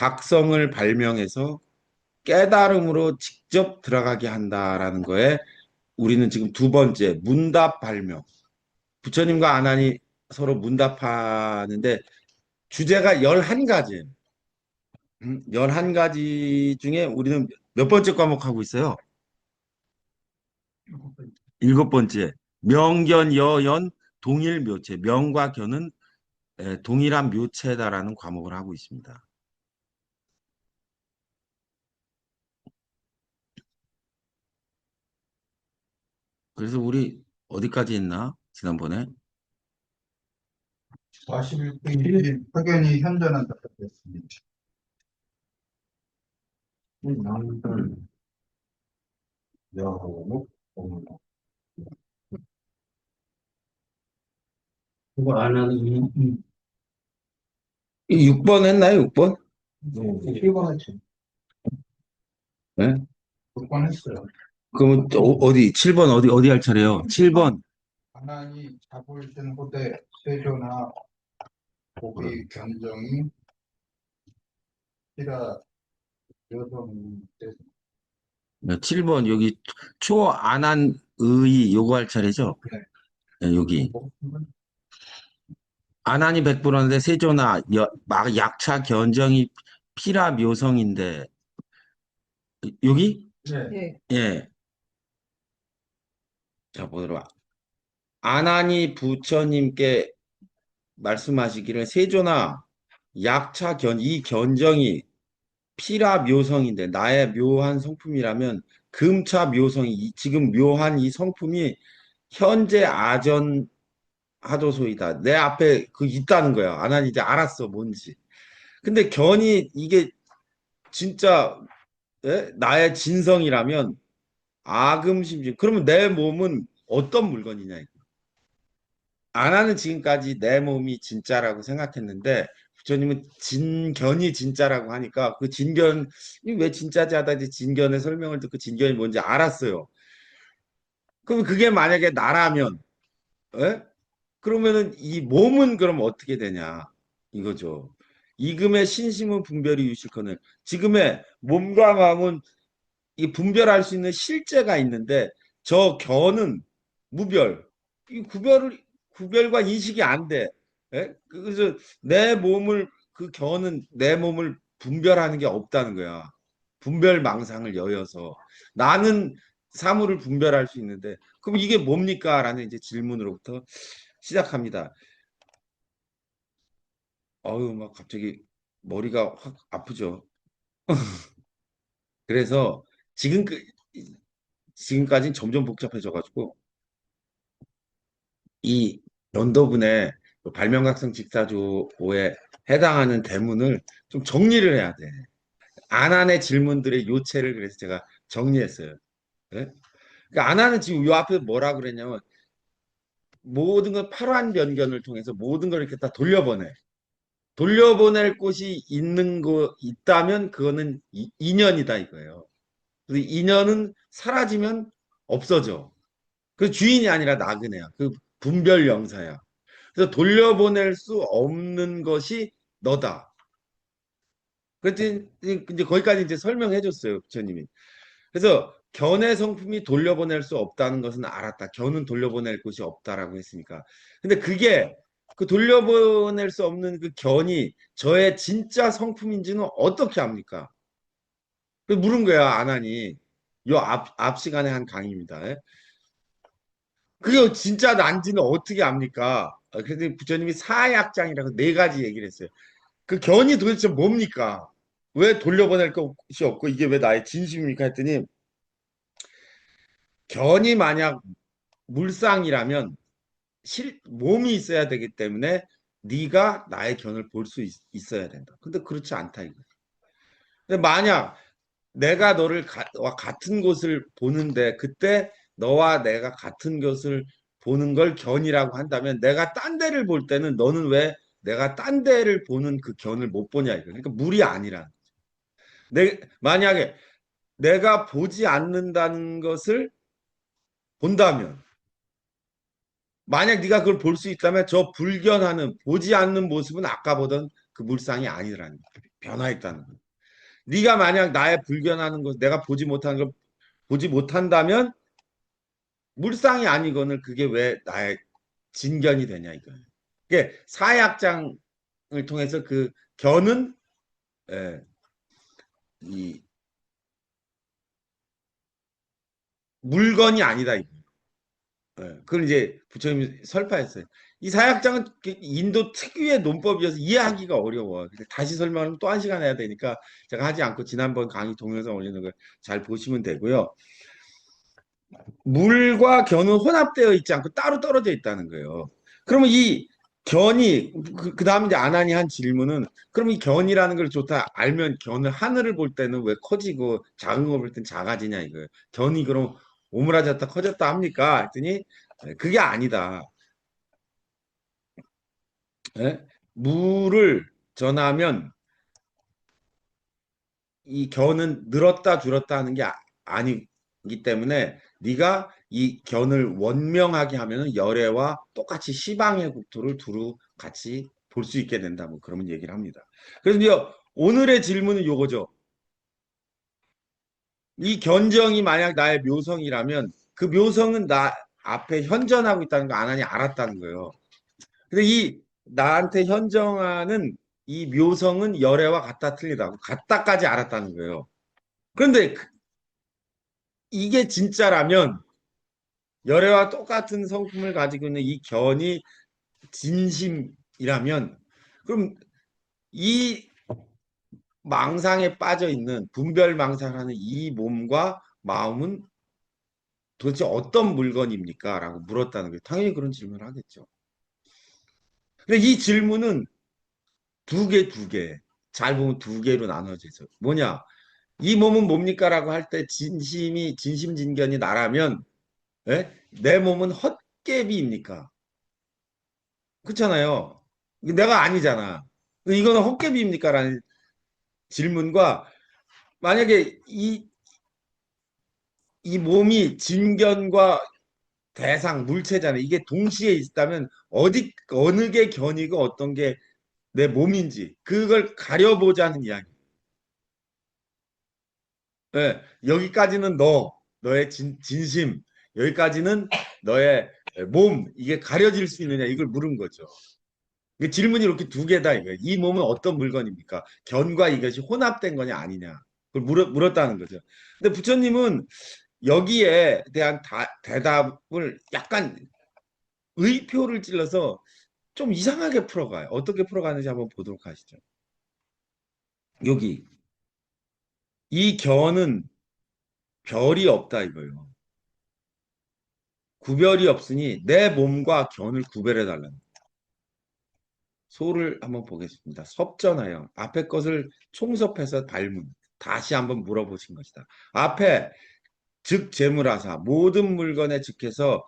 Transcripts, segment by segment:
각성을 발명해서 깨달음으로 직접 들어가게 한다라는 거에 우리는 지금 두 번째 문답 발명. 부처님과 아난이 서로 문답하는데 주제가 11가지예요. 11가지 중에 우리는 몇 번째 과목 하고 있어요? 일곱 번째. 명견, 여연, 동일 묘체. 명과 견은 동일한 묘체다라는 과목을 하고 있습니다. 그래서 우리 어디까지 했나? 지난번에? 41페이지 확연히 현저는 답답했습니다. 남들 여목 옵니다. 그거 안 하는 6번 했나요? 6번? 네, 7번 했죠. 네? 6번 했어요. 그러면 또 어디? 7번 어디 할 차례요? 7번. 가난이 자볼신 후대 세조나 고비 견정이 시라 여성 때 7번 여기 초안한 의 요거 할 차례죠? 네. 네, 여기. 안한이 100%인데 세조나 막 약차 견정이 피라 묘성인데 여기? 네. 네. 예. 자, 보도록. 안한이 부처님께 말씀하시기를 세조나 약차 이 견정이 피라 묘성인데 나의 묘한 성품이라면 금차 묘성이 지금 묘한 이 성품이 현재 아전 하도소이다. 내 앞에 그 있다는 거야. 아난 이제 알았어 뭔지. 근데 견이 이게 진짜 나의 진성이라면 아금심심. 그러면 내 몸은 어떤 물건이냐 이거. 아나는 지금까지 내 몸이 진짜라고 생각했는데 부처님은 진견이 진짜라고 하니까 그 진견이 왜 진짜지 하다 이제 진견의 설명을 듣고 진견이 뭔지 알았어요. 그럼 그게 만약에 나라면 에? 그러면은 이 몸은 그럼 어떻게 되냐 이거죠. 이금의 신심은 분별이 유실커늘 지금의 몸과 마음은 이 분별할 수 있는 실제가 있는데 저 견은 무별 이 구별과 인식이 안 돼. 예? 그래서 내 몸을 그 견은 내 몸을 분별하는 게 없다는 거야. 분별 망상을 여여서 나는 사물을 분별할 수 있는데 그럼 이게 뭡니까? 라는 이제 질문으로부터 시작합니다. 어유 막 갑자기 머리가 확 아프죠. 그래서 지금 지금까지는 점점 복잡해져가지고 이 연도분의 발명각성 직사조에 해당하는 대문을 좀 정리를 해야 돼. 안한의 질문들의 요체를 그래서 제가 정리했어요. 네? 그러니까 안한은 지금 요 앞에 뭐라 그랬냐면 모든 걸 팔환변견을 통해서 모든 걸 이렇게 다 돌려보내. 돌려보낼 곳이 있는 거 있다면 그거는 인연이다 이거예요. 그래서 인연은 사라지면 없어져. 그 주인이 아니라 나그네야. 그 분별 영사야. 그래서 돌려보낼 수 없는 것이 너다. 그랬더니 이제 거기까지 이제 설명해 줬어요, 부처님이. 그래서 견의 성품이 돌려보낼 수 없다는 것은 알았다. 견은 돌려보낼 곳이 없다라고 했으니까. 근데 그게 그 돌려보낼 수 없는 그 견이 저의 진짜 성품인지는 어떻게 압니까? 그 물은 거야, 안하니. 요 앞 시간에 한 강의입니다. 예? 그게 진짜 난지는 어떻게 압니까? 그래서 부처님이 사약장이라고 4가지 얘기를 했어요. 그 견이 도대체 뭡니까? 왜 돌려보낼 것이 없고 이게 왜 나의 진심입니까? 했더니 견이 만약 물상이라면 몸이 있어야 되기 때문에 네가 나의 견을 볼 수 있어야 된다. 근데 그렇지 않다 이거. 근데 만약 내가 너를 같은 곳을 보는데 그때 너와 내가 같은 것을 보는 걸 견이라고 한다면 내가 딴 데를 볼 때는 너는 왜 내가 딴 데를 보는 그 견을 못 보냐 이거. 그러니까 물이 아니라. 만약에 내가 보지 않는다는 것을 본다면 만약 네가 그걸 볼 수 있다면 저 불견하는 보지 않는 모습은 아까 보던 그 물상이 아니라는 거예요. 변화했다는 거예요. 네가 만약 나의 불견하는 것, 내가 보지 못한 걸 보지 못한다면 물상이 아니거늘 그게 왜 나의 진견이 되냐 이거예요. 그게 사약장을 통해서 그 견은 예, 이 물건이 아니다 이거. 예, 그걸 이제 부처님이 설파했어요. 이 사약장은 인도 특유의 논법이어서 이해하기가 어려워. 근데 다시 설명하면 또 한 시간 해야 되니까 제가 하지 않고 지난번 강의 동영상 올리는 걸 잘 보시면 되고요. 물과 견은 혼합되어 있지 않고 따로 떨어져 있다는 거예요. 그러면 이 견이 그 다음에 이제 아난이 한 질문은 그럼 이 견이라는 걸 좋다 알면 견을 하늘을 볼 때는 왜 커지고 작은 거 볼 땐 작아지냐 이거예요. 견이 그럼 오므라졌다 커졌다 합니까? 했더니 그게 아니다. 예? 물을 전하면 이 견은 늘었다 줄었다 하는 게 아니기 때문에 네가 이 견을 원명하게 하면은 열애와 똑같이 시방의 국토를 두루 같이 볼 수 있게 된다. 뭐 그런 얘기를 합니다. 그래서 이제 오늘의 질문은 요거죠. 이 견정이 만약 나의 묘성이라면 그 묘성은 나 앞에 현존하고 있다는 거 아나니 알았다는 거예요. 근데 이 나한테 현정하는 이 묘성은 열애와 같다 틀리다. 같다까지 알았다는 거예요. 그런데 이게 진짜라면 열애와 똑같은 성품을 가지고 있는 이 견이 진심이라면 그럼 이 망상에 빠져 있는 분별 망상하는 이 몸과 마음은 도대체 어떤 물건입니까? 라고 물었다는 거예요. 당연히 그런 질문을 하겠죠. 근데 이 질문은 두 개, 두 개. 잘 보면 두 개로 나눠져 있어요. 뭐냐? 이 몸은 뭡니까? 라고 할 때 진심진견이 나라면, 예? 내 몸은 헛개비입니까? 그렇잖아요. 내가 아니잖아. 이거는 헛개비입니까? 라는 질문과 만약에 이 몸이 진견과 대상, 물체잖아요. 이게 동시에 있다면 어느 게 견이고 어떤 게 내 몸인지 그걸 가려보자는 이야기. 예, 여기까지는 너의 진심, 여기까지는 너의 몸, 이게 가려질 수 있느냐, 이걸 물은 거죠. 질문이 이렇게 두 개다, 이거예요. 이 몸은 어떤 물건입니까? 견과 이것이 혼합된 거냐, 아니냐. 그걸 물었다는 거죠. 근데 부처님은 여기에 대한 대답을 약간 의표를 찔러서 좀 이상하게 풀어가요. 어떻게 풀어가는지 한번 보도록 하시죠. 여기, 이 견은 별이 없다, 이거예요. 구별이 없으니 내 몸과 견을 구별해 달라는 소를 한번 보겠습니다. 섭전하여 앞에 것을 총섭해서 발문 다시 한번 물어보신 것이다. 앞에 즉 재물하사 모든 물건에 즉해서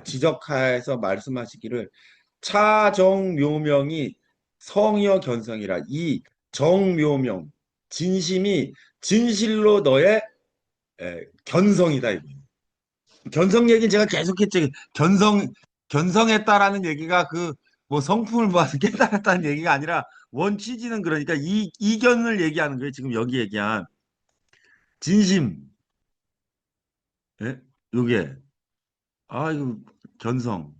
지적하여서 말씀하시기를 차정묘명이 성이여 견성이라 이 정묘명 진심이 진실로 너의 견성이다 이거. 견성 얘기는 제가 계속했죠. 견성했다라는 얘기가 그 뭐 성품을 모아서 깨달았다는 얘기가 아니라 원 취지는 그러니까 이견을 얘기하는 거예요. 지금 여기 얘기한 진심, 예? 요게 이거 견성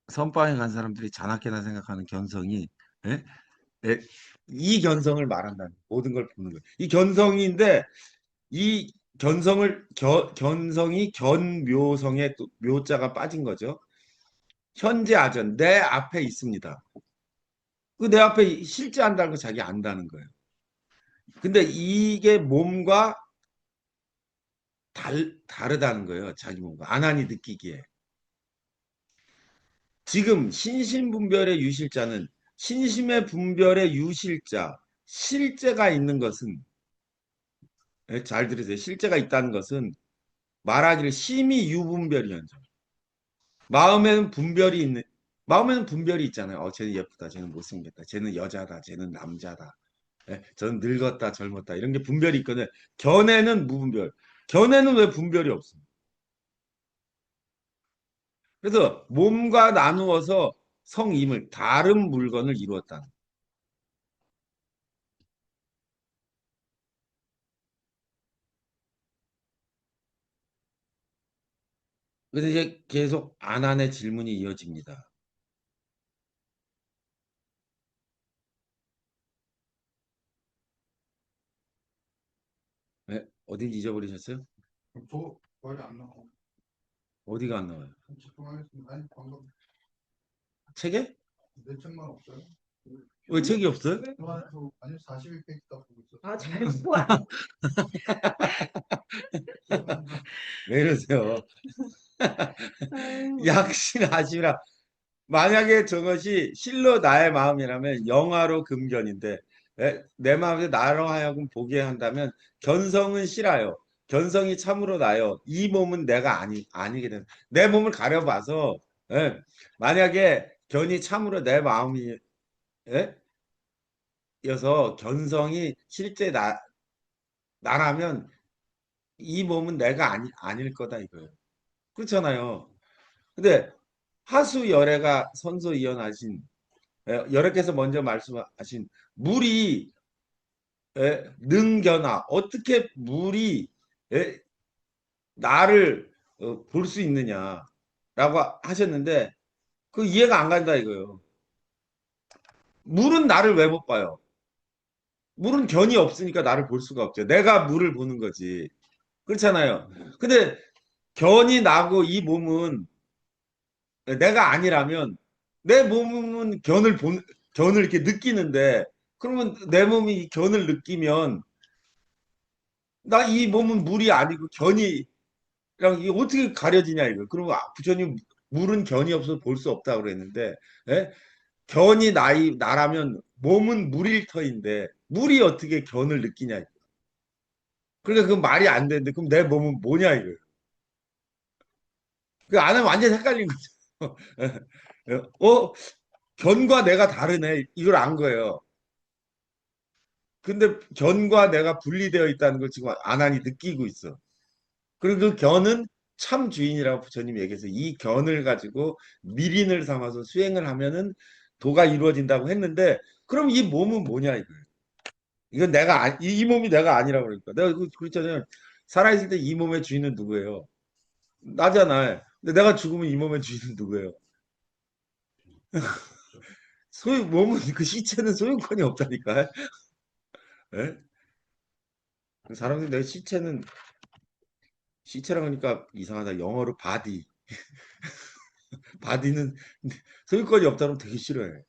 선방에 간 사람들이 잔악계나 생각하는 견성이 예? 예, 이 견성을 말한다는 모든 걸 보는 거예요. 이 견성인데 이 견성이 견묘성에 또 묘자가 빠진 거죠. 현재 아전 내 앞에 있습니다. 그 내 앞에 실제한다는 거 자기 안다는 거예요. 근데 이게 몸과 다르다는 거예요. 자기 몸과 안하니 느끼기에. 지금 신신분별의 유실자는 신심의 분별의 유실자 실제가 있는 것은 잘 들으세요. 실제가 있다는 것은 말하기를 심히 유분별이현정. 마음에는 분별이 있는 마음에는 분별이 있잖아요. 쟤는 예쁘다, 쟤는 못생겼다, 쟤는 여자다, 쟤는 남자다. 저는 늙었다, 젊었다 이런 게 분별이 있거든. 견해는 무분별. 견해는 왜 분별이 없습니까? 그래서 몸과 나누어서 성임을 다른 물건을 이루었다. 그래서 이제 계속 안한의 질문이 이어집니다. 네? 어디 잊어버리셨어요? 저 말이 안 나와. 어디가 안 나와요? 집중하겠습니다. 아니 방금 책에? 내 책만 없어요? 왜 책이 없어요? 아니 41페이지 딱 보고 있었어. 아, 잘 보아. 왜 이러세요? 아유, 약신하시라. 만약에 저것이 실로 나의 마음이라면 영화로 금견인데 내 마음에 나로 하여금 보게 한다면 견성은 싫어요. 견성이 참으로 나요. 이 몸은 내가 아니게 된. 내 몸을 가려봐서 예, 만약에 견이 참으로 내 마음이 예? 여서 견성이 실제 나라면 이 몸은 내가 아닐 거다 이거예요. 그렇잖아요. 근데 하수 열애가 선소이언하신 여러께서 먼저 말씀하신 물이 능견아 어떻게 물이 에, 나를 볼 수 있느냐라고 하셨는데 그 이해가 안 간다 이거예요. 물은 나를 왜 못 봐요? 물은 견이 없으니까 나를 볼 수가 없죠. 내가 물을 보는 거지. 그렇잖아요. 근데 견이 나고 이 몸은 내가 아니라면 내 몸은 견을 이렇게 느끼는데 그러면 내 몸이 이 견을 느끼면 나 이 몸은 물이 아니고 견이랑 이게 어떻게 가려지냐 이거. 그러면 부처님 물은 견이 없어서 볼 수 없다고 그랬는데 예? 견이 나라면 몸은 물일 터인데 물이 어떻게 견을 느끼냐 이거. 그러니까 그 말이 안 되는데 그럼 내 몸은 뭐냐 이거. 그 안에 완전 헷갈린 거죠. 어? 견과 내가 다르네. 이걸 안 거예요. 근데 견과 내가 분리되어 있다는 걸 지금 아난이 느끼고 있어. 그리고 그 견은 참 주인이라고 부처님이 얘기해서 이 견을 가지고 미린을 삼아서 수행을 하면은 도가 이루어진다고 했는데 그럼 이 몸은 뭐냐 이거예요. 이건 이 몸이 내가 아니라고 그러니까. 내가 그랬잖아요. 살아있을 때 이 몸의 주인은 누구예요? 나잖아. 근데 내가 죽으면 이 몸의 주인은 누구예요? 몸은 그 시체는 소유권이 없다니까. 예? 사람들이 내 시체라고 하니까 이상하다. 영어로 바디. 바디는 소유권이 없다면 되게 싫어해.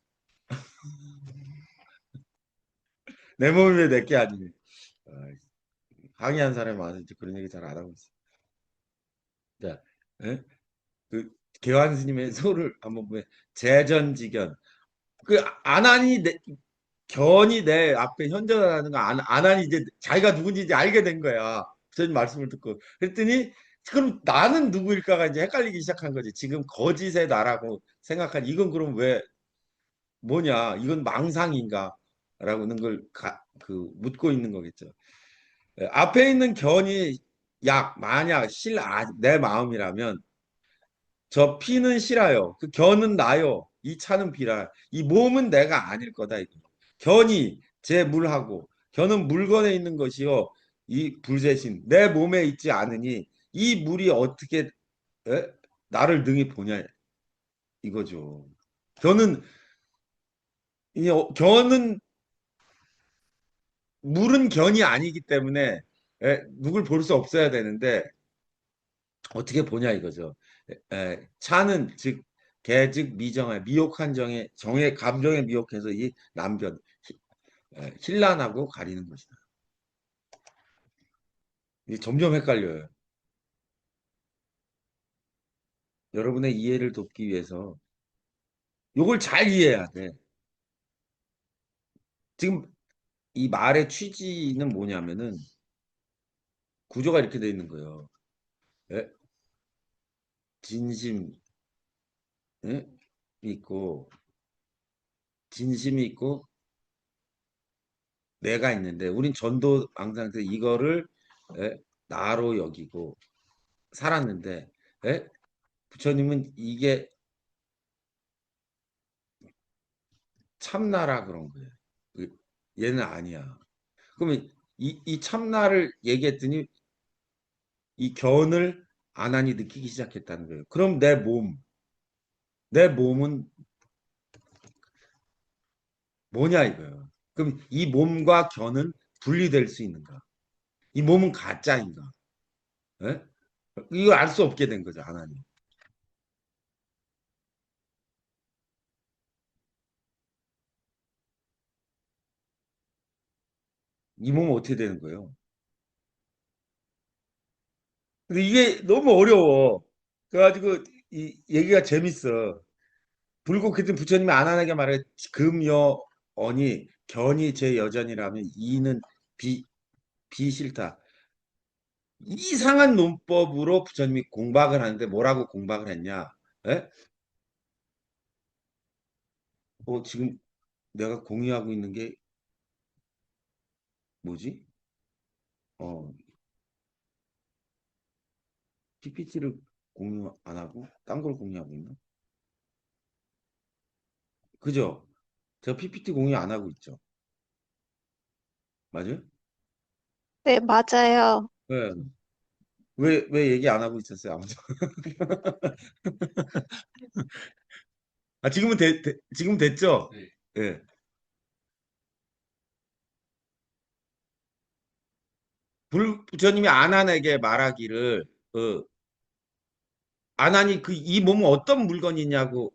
내 몸이 왜 내게 아니니? 아, 항의한 사람이 많아서 이제 그런 얘기 잘 안 하고 있어. 자, 예? 그 계환 스님의 소를 한번 보면 재전지견. 그 아난이 견이 내 앞에 현존하는 거 아난이 이제 자기가 누군지 이제 알게 된 거야. 부처님 말씀을 듣고 그랬더니 그럼 나는 누구일까가 이제 헷갈리기 시작한 거지. 지금 거짓의 나라고 생각한 이건 그럼 왜 뭐냐? 이건 망상인가? 라고는 걸 묻고 있는 거겠죠. 앞에 있는 견이 만약 내 마음이라면 저 피는 실하요. 그 견은 나요. 이 차는 비라. 이 몸은 내가 아닐 거다. 이거. 견이 제 물하고 견은 물건에 있는 것이요. 이 불세신 내 몸에 있지 않으니 이 물이 어떻게 에? 나를 능히 보냐 이거죠. 견은 견은 물은 견이 아니기 때문에 누굴 볼 수 없어야 되는데 어떻게 보냐 이거죠. 차는 즉 개즉 미정의 미혹한 정의 감정에 미혹해서 이 남견 힐난하고 가리는 것이다. 이게 점점 헷갈려요. 여러분의 이해를 돕기 위해서 이걸 잘 이해해야 돼. 지금 이 말의 취지는 뭐냐면은 구조가 이렇게 돼 있는 거예요. 예? 진심 예? 있고 진심이 있고 내가 있는데 우린 전도 방상에서 이거를 예? 나로 여기고 살았는데 예? 부처님은 이게 참나라 그런 거예요. 얘는 아니야. 그러면 이 참나를 얘기했더니 이 견을 아난이 느끼기 시작했다는 거예요. 그럼 내 몸은 뭐냐 이거예요. 그럼 이 몸과 견은 분리될 수 있는가? 이 몸은 가짜인가? 예? 이거 알 수 없게 된 거죠, 아난이. 이 몸은 어떻게 되는 거예요? 근데 이게 너무 어려워. 그래가지고 이 얘기가 재밌어. 불국했던 부처님이 안한에게 말해 금여언이 견이 제 여전이라면 이는 비싫다. 이상한 논법으로 부처님이 공박을 하는데 뭐라고 공박을 했냐? 예? 지금 내가 공유하고 있는 게 뭐지? 어, PPT를 공유 안 하고 딴 걸 공유하고 있나? 그죠? 제가 PPT 공유 안 하고 있죠. 맞아요? 네, 맞아요. 네. 왜 얘기 안 하고 있었어요? 아무도. 지금은 지금 됐죠? 네. 예. 부처님이 아난에게 말하기를 아난이 이 몸은 어떤 물건이냐고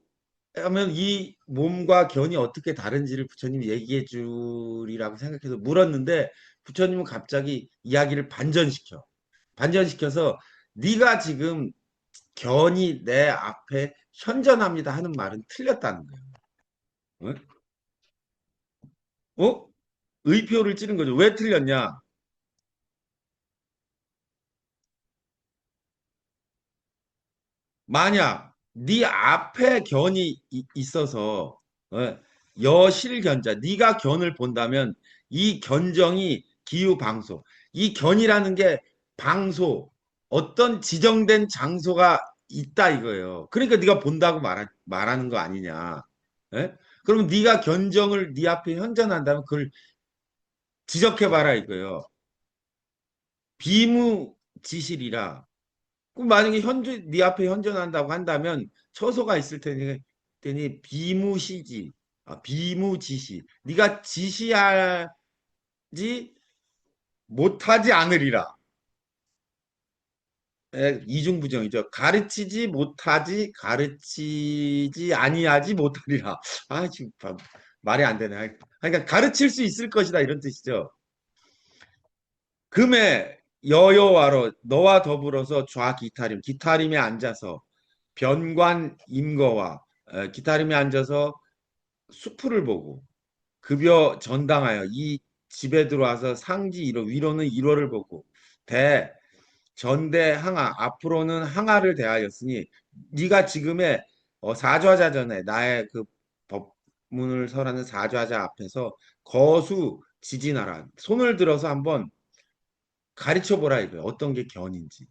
하면 이 몸과 견이 어떻게 다른지를 부처님이 얘기해 주리라고 생각해서 물었는데 부처님은 갑자기 이야기를 반전시켜서 네가 지금 견이 내 앞에 현존합니다 하는 말은 틀렸다는 거예요. 어? 의표를 찌른 거죠. 왜 틀렸냐? 만약 네 앞에 견이 있어서 어, 여실견자 네가 견을 본다면 이 견정이 기후방소 이 견이라는 게 방소 어떤 지정된 장소가 있다 이거예요. 그러니까 네가 본다고 말하는 거 아니냐. 예? 그럼 네가 견정을 네 앞에 현존한다면 그걸 지적해봐라 이거예요. 비무지실이라 그럼 만약에 네 앞에 현존한다고 한다면 처소가 있을 테니 비무시지, 비무지시. 네가 지시하지 못하지 않으리라. 이중부정이죠. 가르치지 못하지, 가르치지 아니하지 못하리라. 지금 말이 안 되네. 그러니까 가르칠 수 있을 것이다 이런 뜻이죠. 금에 여여와로 너와 더불어서 기타림에 앉아서 변관 임거와 기타림에 앉아서 수풀을 보고 급여 전당하여 이 집에 들어와서 상지 1호 위로는 1호를 보고 대 전대 항하 앞으로는 항하를 대하였으니 네가 지금의 사좌자전에 나의 그 법문을 설하는 사좌자 앞에서 거수 지진하라 손을 들어서 한번 가르쳐 보라 이거예요. 어떤 게 견인지.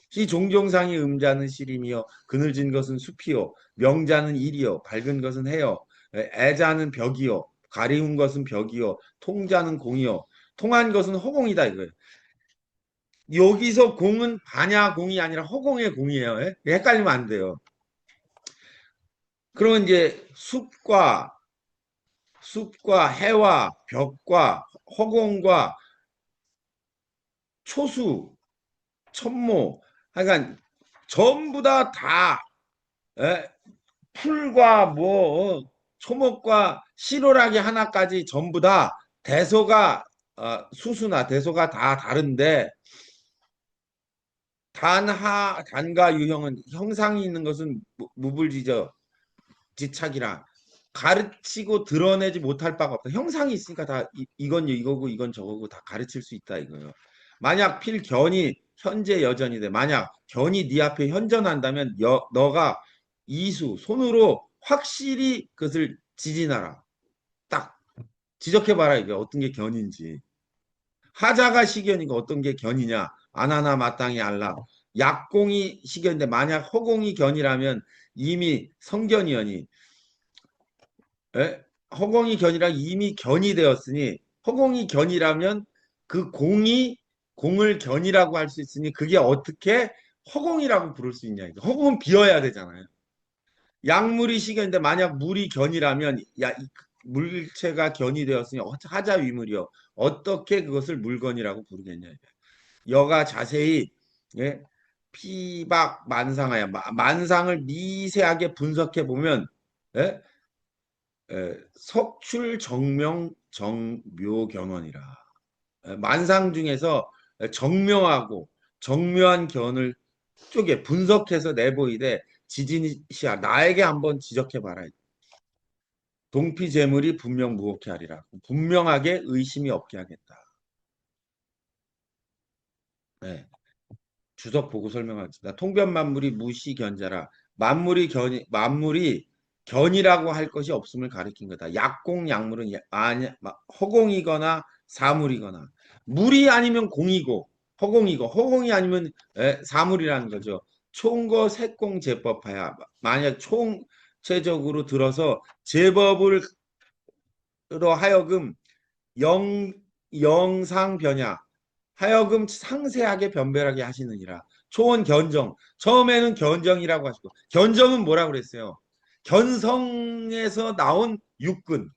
시 종종상이 음자는 실이며 그늘진 것은 숲이요 명자는 일이요 밝은 것은 해요 애자는 벽이요 가리운 것은 벽이요 통자는 공이요 통한 것은 허공이다 이거예요. 여기서 공은 반야공이 아니라 허공의 공이에요. 헷갈리면 안 돼요. 그러면 이제 숲과 해와 벽과 허공과 초수 천모 하여간 전부 다 풀과 초목과 실오라기 하나까지 전부 다 대소가 수수나 대소가 다 다른데 단과 유형은 형상이 있는 것은 무불지저 지착이라 가르치고 드러내지 못할 바가 없다. 형상이 있으니까 다 이건 이거고 이건 저거고 다 가르칠 수 있다 이거예요. 만약 필견이 현재 여전이 돼. 만약 견이 네 앞에 현존한다면 너가 손으로 확실히 그것을 지진하라. 딱 지적해봐라 이게 어떤 게 견인지. 하자가 시견이고 어떤 게 견이냐. 아나나 마땅히 알라. 약공이 시견인데 만약 허공이 견이라면 이미 성견이여니 허공이 견이랑 이미 견이 되었으니 허공이 견이라면 그 공이 공을 견이라고 할 수 있으니 그게 어떻게 허공이라고 부를 수 있냐 이거. 허공은 비어야 되잖아요. 약물이 식견인데 만약 물이 견이라면 물체가 견이 되었으니 하자 위물이요. 어떻게 그것을 물건이라고 부르겠냐. 여가 자세히 예? 피박 만상하여 만상을 미세하게 분석해 보면 예? 석출 정명 정묘 견원이라 만상 중에서 정명하고 정묘한 견을 쪽에 분석해서 내보이되 지진이시야 나에게 한번 지적해 봐라. 동피재물이 분명 무혹해 하리라. 분명하게 의심이 없게 하겠다. 네. 주석 보고 설명하겠습니다. 통변만물이 무시견자라. 만물이 견이라고 할 것이 없음을 가리킨 거다. 약공약물은 허공이거나 사물이거나 물이 아니면 공이고 허공이고 허공이 아니면 사물이라는 거죠. 총거 색공 제법하야. 만약 총체적으로 들어서 제법으로 하여금 영상 변야 하여금 상세하게 변별하게 하시느니라. 초원 견정. 처음에는 견정이라고 하시고 견정은 뭐라고 그랬어요? 견성에서 나온 육근.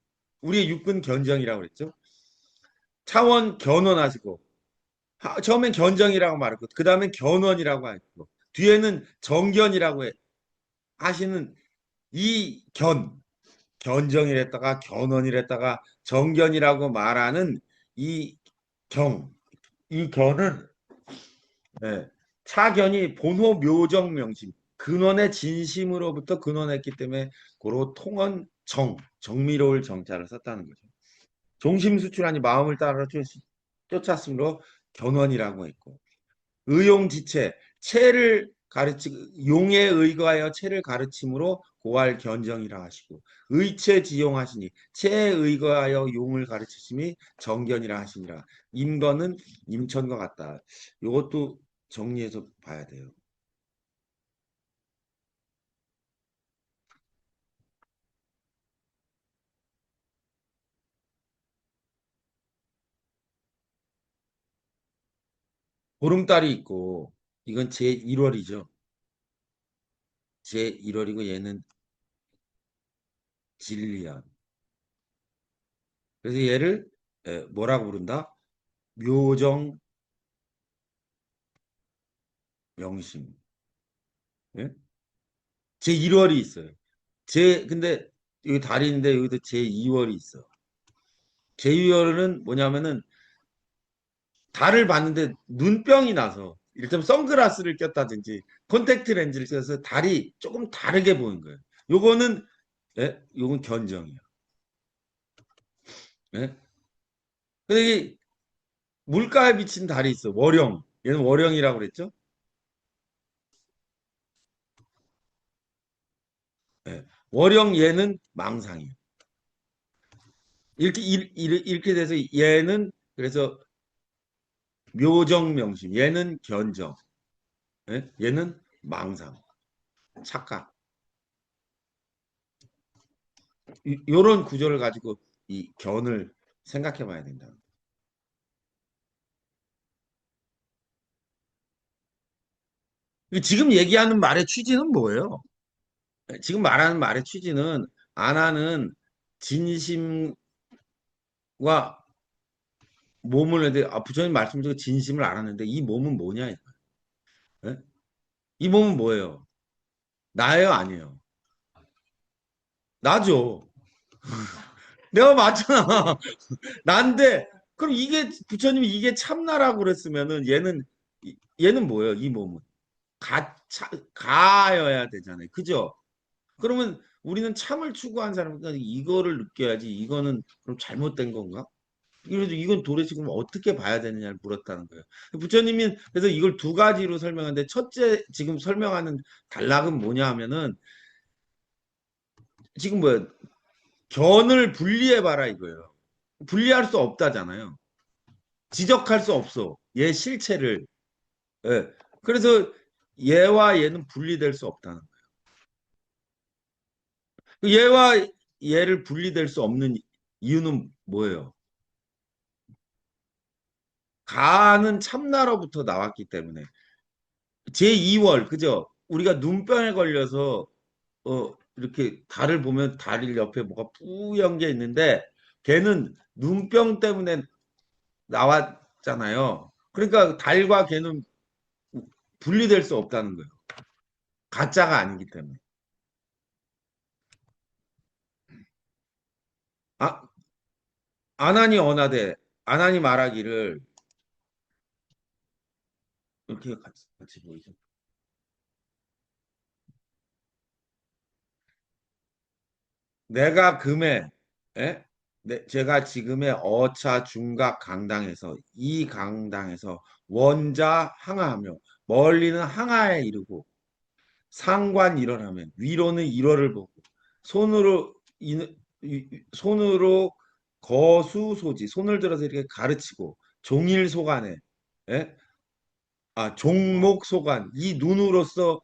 우리의 육근 견정이라고 그랬죠. 차원 견원하시고 처음엔 견정이라고 말했고 그 다음엔 견원이라고 하시고 뒤에는 정견이라고 하시는 이 견정이랬다가 견원이랬다가 정견이라고 말하는 이 이 견은 차견이 본호 묘정 명심 근원의 진심으로부터 근원했기 때문에 고로 통언 정미로울 정자를 썼다는 거죠. 종심수출하니 마음을 따라 쫓았으므로 견원이라고 했고 의용지체 체를 용에 의거하여 체를 가르침으로 고할 견정이라 하시고 의체지용하시니 체에 의거하여 용을 가르치심이 정견이라 하시니라. 임건은 임천과 같다. 이것도 정리해서 봐야 돼요. 보름달이 있고 이건 제1월이죠. 제1월이고 얘는 진리안. 그래서 얘를 뭐라고 부른다? 묘정 명심. 예? 제1월이 있어요. 근데 여기 달이 있는데 여기도 제2월이 있어. 제2월은 뭐냐면은 달을 봤는데 눈병이 나서 일단 선글라스를 꼈다든지 콘택트 렌즈를 써서 달이 조금 다르게 보이는 거예요. 요거는 요건 견정이야. 예? 근데 이 물가에 비친 달이 있어. 월영. 얘는 월영이라고 그랬죠? 예. 월영 얘는 망상이에요. 이렇게 돼서 얘는 그래서 묘정명심. 얘는 견정. 얘는 망상. 착각. 요런 구조를 가지고 이 견을 생각해 봐야 된다. 지금 얘기하는 말의 취지는 뭐예요? 지금 말하는 말의 취지는 아나는 진심과 몸을 해도 부처님 말씀 중에 진심을 알았는데 이 몸은 뭐냐? 예? 이 몸은 뭐예요? 나예요, 아니에요? 나죠. 내가 맞잖아. 난데 그럼 이게 부처님이 이게 참나라고 그랬으면은 얘는 뭐예요? 이 몸은 가여야 되잖아요. 그죠? 그러면 우리는 참을 추구한 사람이니까 이거를 느껴야지. 이거는 그럼 잘못된 건가? 그래도 이건 도대체 그럼 어떻게 봐야 되느냐를 물었다는 거예요. 부처님이 그래서 이걸 두 가지로 설명하는데 첫째 지금 설명하는 단락은 뭐냐 하면은 지금 뭐야 견을 분리해 봐라 이거예요. 분리할 수 없다잖아요. 지적할 수 없어. 얘 실체를. 예. 그래서 얘와 얘는 분리될 수 없다는 거예요. 얘와 얘를 분리될 수 없는 이유는 뭐예요? 가는 참나로부터 나왔기 때문에. 제2월, 그죠? 우리가 눈병에 걸려서 이렇게 달을 보면 달 옆에 뭐가 뿌연 게 있는데 걔는 눈병 때문에 나왔잖아요. 그러니까 달과 걔는 분리될 수 없다는 거예요. 가짜가 아니기 때문에. 아, 아나니 어나데, 아나니 말하기를 이렇게 같이 보이죠. 내가 금에, 예? 제가 지금의 어차 중각 강당에서 이 강당에서 원자 항하하며 멀리는 항하에 이르고 상관 일어나면 위로는 일어를 보고 손으로 손으로 거수소지 손을 들어서 이렇게 가르치고 종일 소관에 예? 종목 소관 이 눈으로서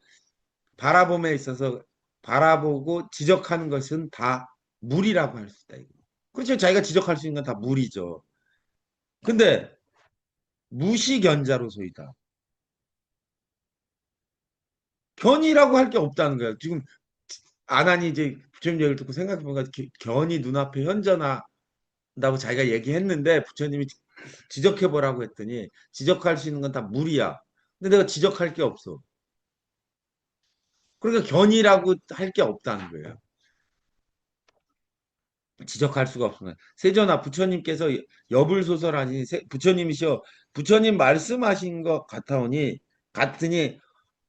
바라봄에 있어서 바라보고 지적하는 것은 다 물이라고 할 수 있다. 이거. 그렇죠. 자기가 지적할 수 있는 건 다 물이죠. 근데 무시견자로소이다. 견이라고 할 게 없다는 거예요. 지금 아나니 이제 부처님 얘기를 듣고 생각해보니까 견이 눈앞에 현존한다고 자기가 얘기했는데 부처님이 지적해보라고 했더니 지적할 수 있는 건 다 물이야. 근데 내가 지적할 게 없어. 그러니까 견이라고 할 게 없다는 거예요. 지적할 수가 없습니다. 세존아 부처님께서 여불소설하니 부처님이시여 부처님 말씀하신 것 같으니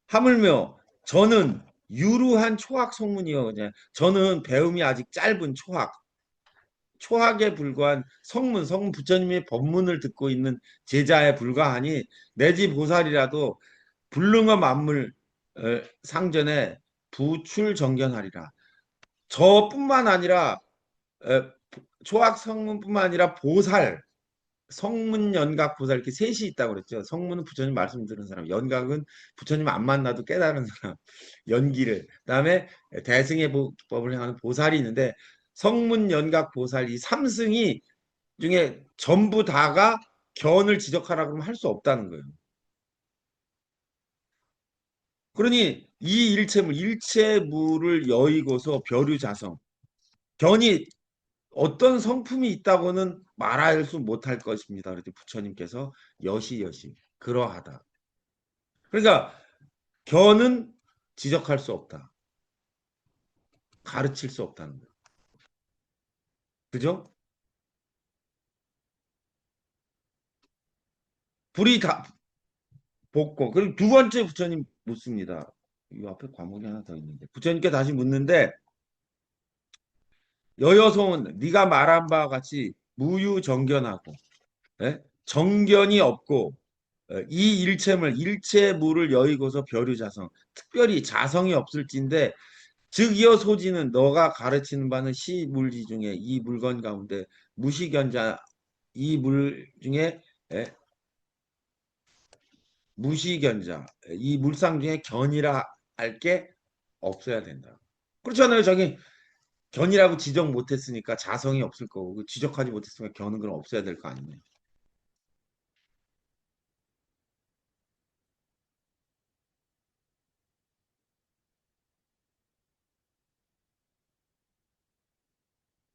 하물며 저는 유루한 초학 성문이요. 그냥 저는 배움이 아직 짧은 초학에 불과한 성문 부처님의 법문을 듣고 있는 제자에 불과하니 내지 보살이라도 불능어 만물 상전에 부출정견하리라. 저뿐만 아니라 초학 성문뿐만 아니라 보살 성문 연각 보살 이렇게 셋이 있다고 그랬죠. 성문은 부처님 말씀 들은 사람, 연각은 부처님 안 만나도 깨달은 사람, 연기를. 그다음에 대승의 법을 행하는 보살이 있는데 성문 연각 보살 이 삼승이 중에 전부 다가 견을 지적하라 그러면 할 수 없다는 거예요. 그러니 이 일체물을 여의고서 벼류자성 견이 어떤 성품이 있다고는 말할 수 못할 것입니다. 그랬더니 부처님께서 여시 그러하다. 그러니까 견은 지적할 수 없다. 가르칠 수 없다는 거예요. 그죠? 불이 다 복고. 그리고 두 번째 부처님 묻습니다. 이 앞에 과목이 하나 더 있는데 부처님께 다시 묻는데 여여송은 네가 말한 바와 같이 무유정견하고 정견이 없고 이 일체물을 여의고서 벼류자성 특별히 자성이 없을진데 즉이어 소지는 너가 가르치는 바는 시물지 중에 이 물건 가운데 무시견자 이 물 중에 무시견자 이 물상 중에 견이라 할 게 없어야 된다. 그렇잖아요. 저기 견이라고 지적 못했으니까 자성이 없을 거고 지적하지 못했으니까 견은 그럼 없어야 될 거 아니에요.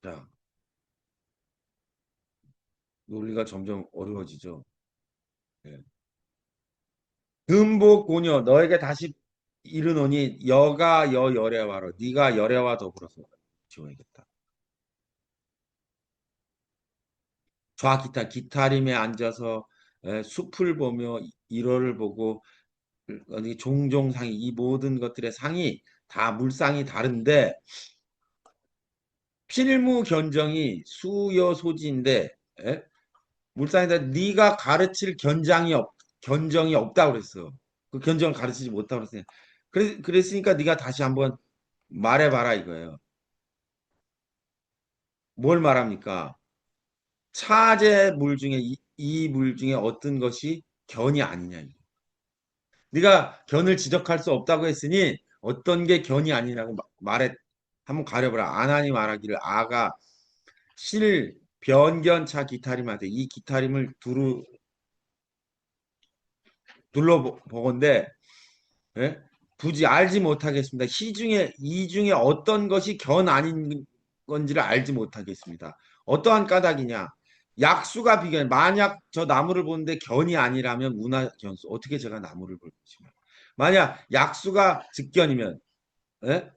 자, 논리가 점점 어려워지죠. 예. 금복고녀 너에게 다시 이르노니 여가 여열애와로 네가 열애와 더불어서 지워야겠다. 좌기타 기타림에 앉아서 숲을 보며 일월을 보고 종종 상이 이 모든 것들의 상이 다 물상이 다른데 필무 견정이 수여 소지인데 물상에다 네가 가르칠 견정이 없다고 그랬어. 그 견정을 가르치지 못하고 그랬으니 그랬으니까 네가 다시 한번 말해봐라 이거예요. 뭘 말합니까? 차제 물 중에 이 물 중에 어떤 것이 견이 아니냐. 네가 견을 지적할 수 없다고 했으니 어떤 게 견이 아니냐고 말해 한번 가려보라. 아나니 말하기를 아가 실 변견차 기타림한테 이 기타림을 둘러보건대 예? 굳이 알지 못하겠습니다. 이 중에 어떤 것이 견 아닌 건지를 알지 못하겠습니다. 어떠한 까닭이냐? 약수가 비견. 만약 저 나무를 보는데 견이 아니라면 운하 견수. 어떻게 제가 나무를 볼 것이며. 만약 약수가 직견이면 예?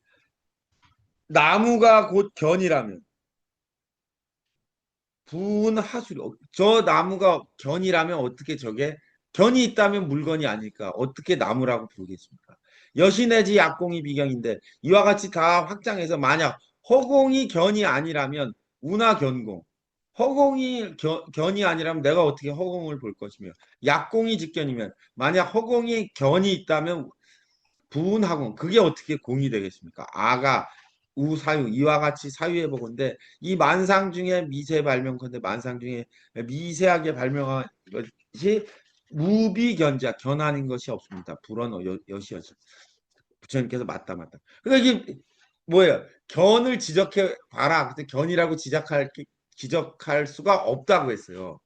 나무가 곧 견이라면 분하수리. 저 나무가 견이라면 어떻게 저게 견이 있다면 물건이 아닐까? 어떻게 나무라고 부르겠습니까? 여시 내지 약공이 비경인데 이와 같이 다 확장해서 만약 허공이 견이 아니라면 운하견공. 허공이 견이 아니라면 내가 어떻게 허공을 볼 것이며 약공이 직견이면 만약 허공이 견이 있다면 부운하공 그게 어떻게 공이 되겠습니까? 아가 우사유 이와 같이 사유해 보건데 이 만상 중에 미세 발명컨대 만상 중에 미세하게 발명한 것이 무비견자 견하는 것이 없습니다. 불언 여시여시 부처님께서 맞다 맞다. 그러니까 이게 뭐예요? 견을 지적해 봐라. 그때 견이라고 지적할 수가 없다고 했어요.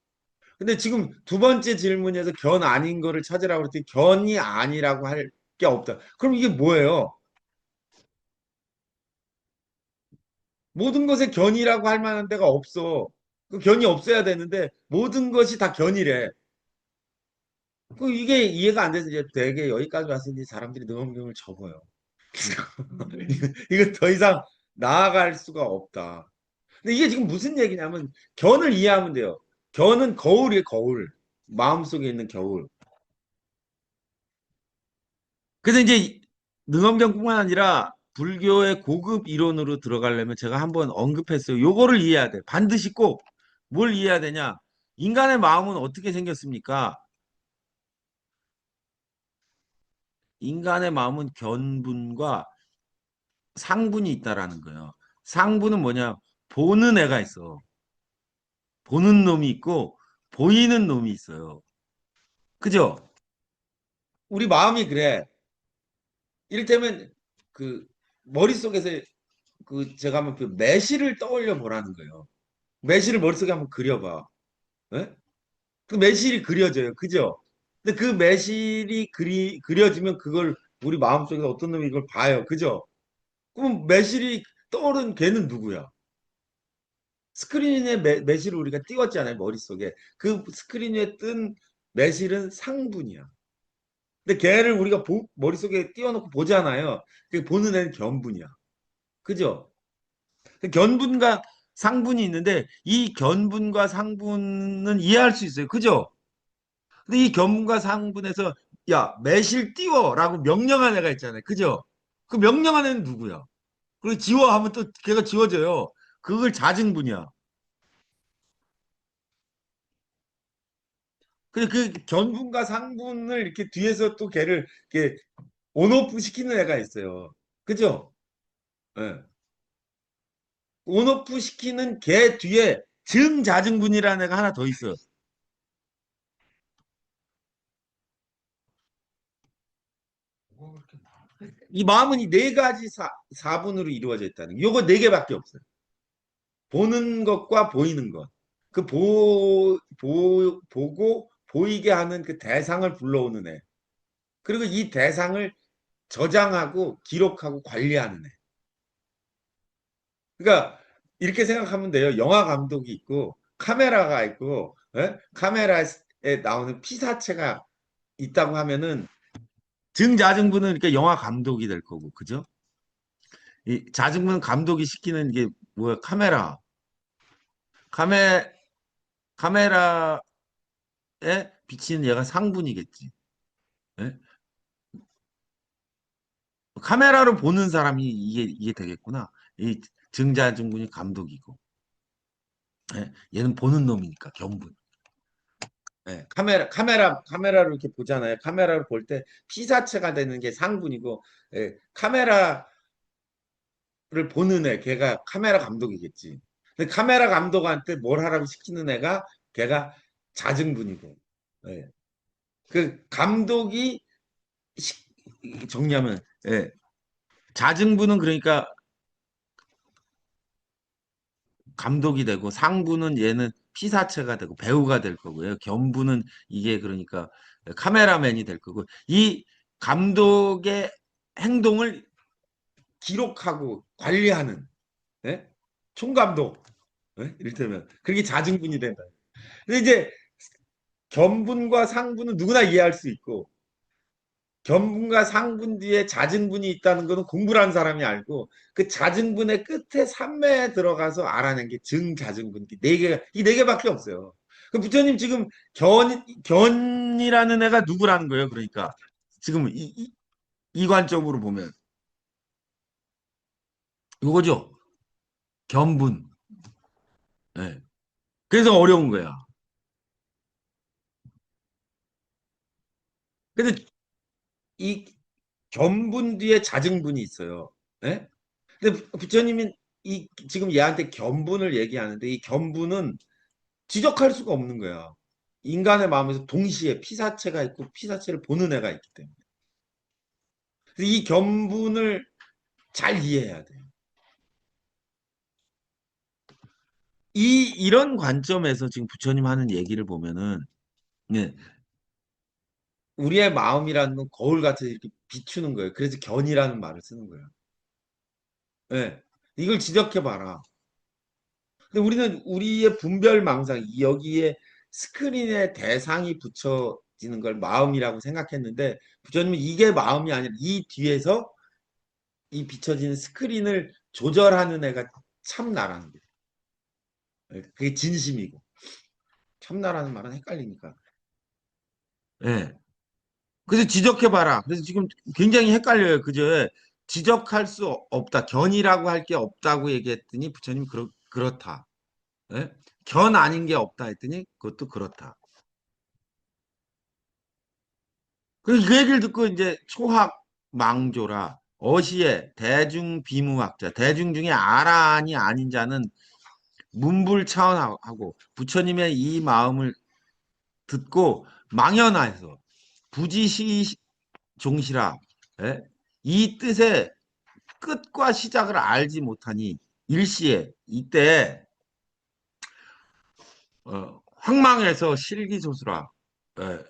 근데 지금 두 번째 질문에서 견 아닌 거를 찾으라고 그랬더니 견이 아니라고 할 게 없다. 그럼 이게 뭐예요? 모든 것에 견이라고 할 만한 데가 없어. 그 견이 없어야 되는데 모든 것이 다 견이래. 그 이게 이해가 안 돼서 이제 되게 여기까지 와서 이제 사람들이 능엄경을 접어요. 이거 더 이상 나아갈 수가 없다. 근데 이게 지금 무슨 얘기냐면 견을 이해하면 돼요. 견은 거울이에요, 거울. 마음속에 있는 겨울. 그래서 이제 능엄경뿐만 아니라 불교의 고급 이론으로 들어가려면 제가 한번 언급했어요. 요거를 이해해야 돼. 반드시 꼭 뭘 이해해야 되냐? 인간의 마음은 어떻게 생겼습니까? 인간의 마음은 견분과 상분이 있다라는 거예요. 상분은 뭐냐? 보는 애가 있어. 보는 놈이 있고 보이는 놈이 있어요. 그죠? 우리 마음이 그래. 이를테면 그 머릿속에서 그 제가 한번 그 매실을 떠올려 보라는 거예요. 매실을 머릿속에 한번 그려봐. 예? 그 매실이 그려져요. 그죠? 근데 그 매실이 그려지면 그걸 우리 마음속에서 어떤 놈이 이걸 봐요. 그죠? 그럼 매실이 떠오른 걔는 누구야? 스크린에 매실을 우리가 띄웠잖아요. 머릿속에. 그 스크린 위에 뜬 매실은 상분이야. 근데 걔를 우리가 머릿속에 띄워놓고 보잖아요. 그 보는 애는 견분이야. 그죠? 그 견분과 상분이 있는데 이 견분과 상분은 이해할 수 있어요. 그죠? 근데 이 견분과 상분에서 야 매실 띄워라고 명령한 애가 있잖아요. 그죠? 그 명령한 애는 누구야? 그리고 지워 하면 또 걔가 지워져요. 그걸 자증분이야. 근데 그 견분과 상분을 이렇게 뒤에서 또 걔를 이렇게 온오프 시키는 애가 있어요. 그죠? 예. 온오프 시키는 걔 뒤에 증자증분이라는 애가 하나 더 있어요. 뭐가 그렇게 많아? 이 마음은 이 네 가지 사분으로 이루어져 있다는 거. 요거 네 개밖에 없어요. 보는 것과 보이는 것. 그 보고 보이게 하는 그 대상을 불러오는 애. 그리고 이 대상을 저장하고 기록하고 관리하는 애. 그러니까 이렇게 생각하면 돼요. 영화 감독이 있고 카메라가 있고 카메라에 나오는 피사체가 있다고 하면은 증자증분은 그러니까 영화 감독이 될 거고 그죠? 이 자증분 감독이 시키는 게 뭐야? 카메 카메라에 비치는 얘가 상분이겠지. 예? 카메라로 보는 사람이 이게 되겠구나. 이 증자증분이 감독이고, 예? 얘는 보는 놈이니까 견분. 예, 카메라로 이렇게 보잖아요. 카메라로 볼 때 피사체가 되는 게 상분이고, 예, 카메라를 보는 애, 걔가 카메라 감독이겠지. 근데 카메라 감독한테 뭘 하라고 시키는 애가 걔가 자증분이고, 예. 그 감독이 시- 정리하면, 예, 자증분은 그러니까 감독이 되고, 상부는 얘는 피사체가 되고 배우가 될 거고요. 견부는 이게 그러니까 카메라맨이 될 거고, 이 감독의 행동을 기록하고 관리하는, 예? 총감독, 예? 이를테면 그게 자증분이 된다. 근데 이제 견분과 상분은 누구나 이해할 수 있고, 견분과 상분 뒤에 자증분이 있다는 것은 공부를 한 사람이 알고, 그 자증분의 끝에 산매에 들어가서 알아낸 게 증자증분. 이 네 개밖에 없어요. 그 부처님 지금 견이라는 애가 누구라는 거예요? 그러니까 지금 이 관점으로 보면 이거죠. 견분. 예. 그래서 어려운 거야. 근데 이 견분 뒤에 자증분이 있어요. 예? 근데 부처님이 지금 얘한테 견분을 얘기하는데, 이 견분은 지적할 수가 없는 거야. 인간의 마음에서 동시에 피사체가 있고 피사체를 보는 애가 있기 때문에. 그래서 이 견분을 잘 이해해야 돼요. 이런 관점에서 지금 부처님 하는 얘기를 보면은, 네, 우리의 마음이라는 건 거울 같이 이렇게 비추는 거예요. 그래서 견이라는 말을 쓰는 거예요. 네, 이걸 지적해봐라. 근데 우리는 우리의 분별망상, 여기에 스크린에 대상이 붙여지는 걸 마음이라고 생각했는데, 부처님은 이게 마음이 아니라 이 뒤에서 이 비춰지는 스크린을 조절하는 애가 참나라는 거예요. 그게 진심이고. 참나라는 말은 헷갈리니까. 예. 그래서 지적해봐라. 그래서 지금 굉장히 헷갈려요. 그저 지적할 수 없다. 견이라고 할 게 없다고 얘기했더니 부처님 그렇다. 예? 견 아닌 게 없다 했더니 그것도 그렇다. 그래서 그 얘기를 듣고 이제 초학 망조라 어시에 대중 비무학자, 대중 중에 아라한이 아닌 자는 문불차원하고 부처님의 이 마음을 듣고 망연하여서 부지시 종시라, 예? 이 뜻의 끝과 시작을 알지 못하니 일시에 이때 황망해서 실기소수라, 예,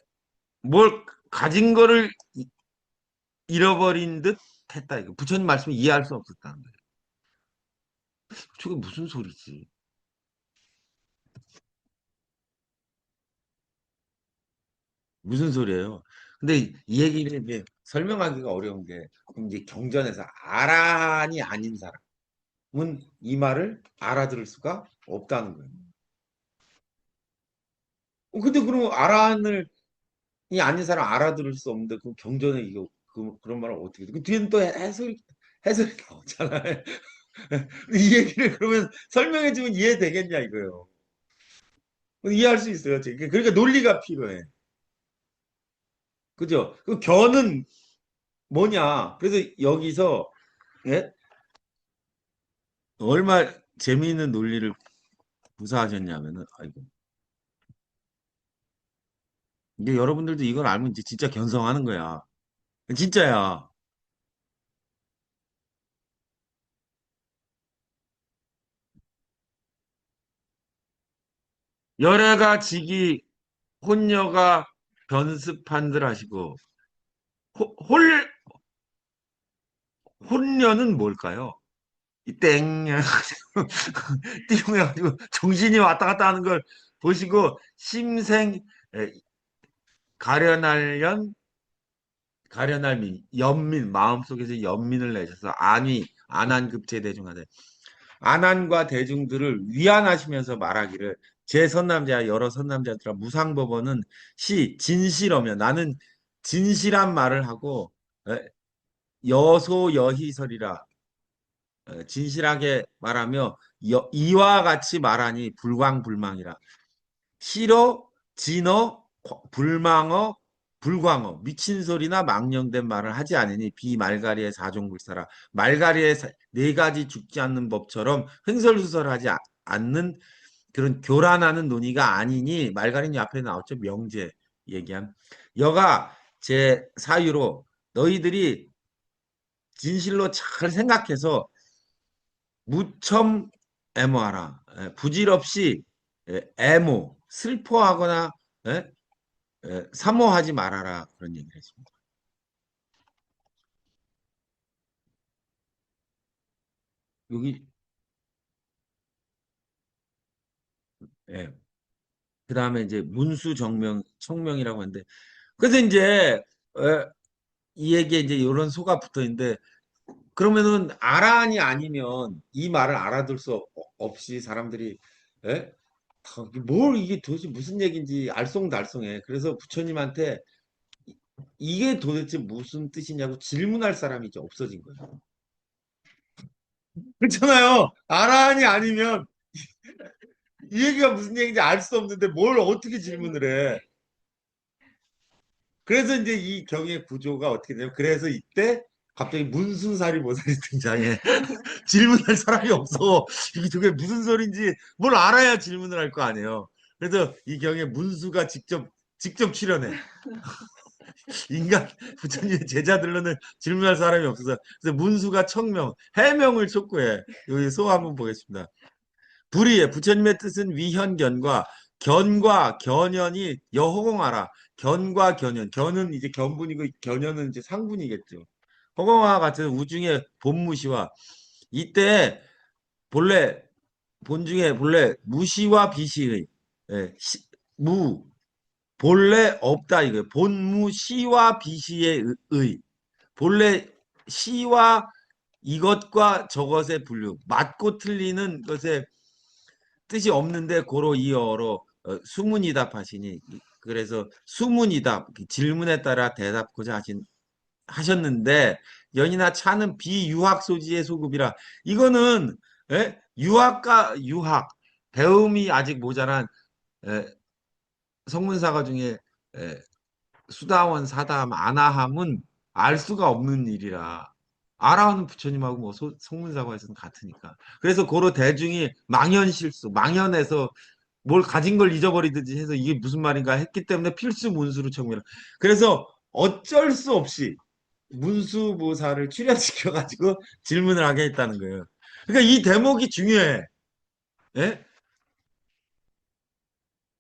뭘 가진 거를 잃어버린 듯 했다. 이거 부처님 말씀을 이해할 수 없었다는 거예요. 저게 무슨 소리지? 무슨 소리예요? 근데 이 얘기를 이제 설명하기가 어려운 게, 이제 경전에서 아란이 아닌 사람은 이 말을 알아들을 수가 없다는 거예요. 근데 그럼 아란을 이 아닌 사람 알아들을 수 없는데 그 경전에 이거 그런 말을 어떻게 해? 그 뒤에는 또 해설이 나오잖아요. 이 얘기를 그러면 설명해주면 이해되겠냐 이거예요. 이해할 수 있어요. 그러니까 논리가 필요해. 그죠? 그 견은 뭐냐? 그래서 여기서, 예? 얼마 재미있는 논리를 구사하셨냐면은, 아이고, 이제 여러분들도 이걸 알면 이제 진짜 견성하는 거야. 진짜야. 열애가 지기 혼녀가 변습한들 하시고, 호- 홀 혼녀는 뭘까요? 이 땡 띵해가지고 정신이 왔다 갔다 하는 걸 보시고, 심생 에, 가련하련 가련할 연민, 마음속에서 연민을 내셔서 안한급제 대중하되, 안한과 대중들을 위안하시면서 말하기를, 제 선남자 여러 선남자들아 무상법원은 진실하며, 나는 진실한 말을 하고, 에, 여소여희설이라, 진실하게 말하며 이와 같이 말하니 불광불망이라. 싫어, 진어, 불망어, 불광어, 미친 소리나 망령된 말을 하지 않으니 비말가리의 사종불사라. 말가리의 네 가지 죽지 않는 법처럼 횡설수설하지 않는 그런 교란하는 논의가 아니니, 말가리는 앞에 나왔죠. 명제 얘기한. 여가 제 사유로 너희들이 진실로 잘 생각해서 무첨 애모하라. 부질없이 애모, 슬퍼하거나 예? 사모하지 말아라. 그런 얘기를 했습니다. 여기 예. 그다음에 이제 문수 정명 청명이라고 하는데 그래서 이제 이 얘기에 이제 이런 소가 붙어 있는데 그러면은 아란이 아니면 이 말을 알아들 수 없이 사람들이 예? 뭘 이게 도대체 무슨 얘기인지 알쏭달쏭해. 그래서 부처님한테 이게 도대체 무슨 뜻이냐고 질문할 사람이 이제 없어진 거예요. 그렇잖아요. 아란이 아니면 이 얘기가 무슨 얘기인지 알 수 없는데 뭘 어떻게 질문을 해. 그래서 이제 이 경의 구조가 어떻게 되냐면 그래서 이때 갑자기 문수사리 보살이 등장해. 질문할 사람이 없어. 이게 저게 무슨 소린지 뭘 알아야 질문을 할 거 아니에요. 그래서 이 경에 문수가 직접 출연해. 인간 부처님의 제자들로는 질문할 사람이 없어서 그래서 문수가 청명, 해명을 촉구해. 여기 소 한번 보겠습니다. 불의의 부처님의 뜻은 위현견과 견과 견연이 여호공하라. 견과 견연, 견은 이제 견분이고 견연은 이제 상분이겠죠. 허공화 같은 우중의 본무시와 이때 본래 본중에 본래 무시와 비시의 예, 무 본래 없다 이거예요. 본무 시와 비시의 의 본래 시와 이것과 저것의 분류 맞고 틀리는 것의 뜻이 없는데 고로 이어로 수문이답 하시니 그래서 수문이답 질문에 따라 대답고자 하셨는데 연이나 차는 비유학 소지의 소급이라 이거는 유학과 유학 배움이 아직 모자란 에, 성문사가 중에 에, 수다원 사다함 아나함은 알 수가 없는 일이라 알아하는 부처님하고 뭐 성문사과에서는 같으니까 그래서 고로 대중이 망연실수 망연해서 뭘 가진 걸 잊어버리듯이 해서 이게 무슨 말인가 했기 때문에 필수 문수로 청구해라. 그래서 어쩔 수 없이 문수보살을 출연시켜 가지고 질문을 하게 했다는 거예요. 그러니까 이 대목이 중요해. 예?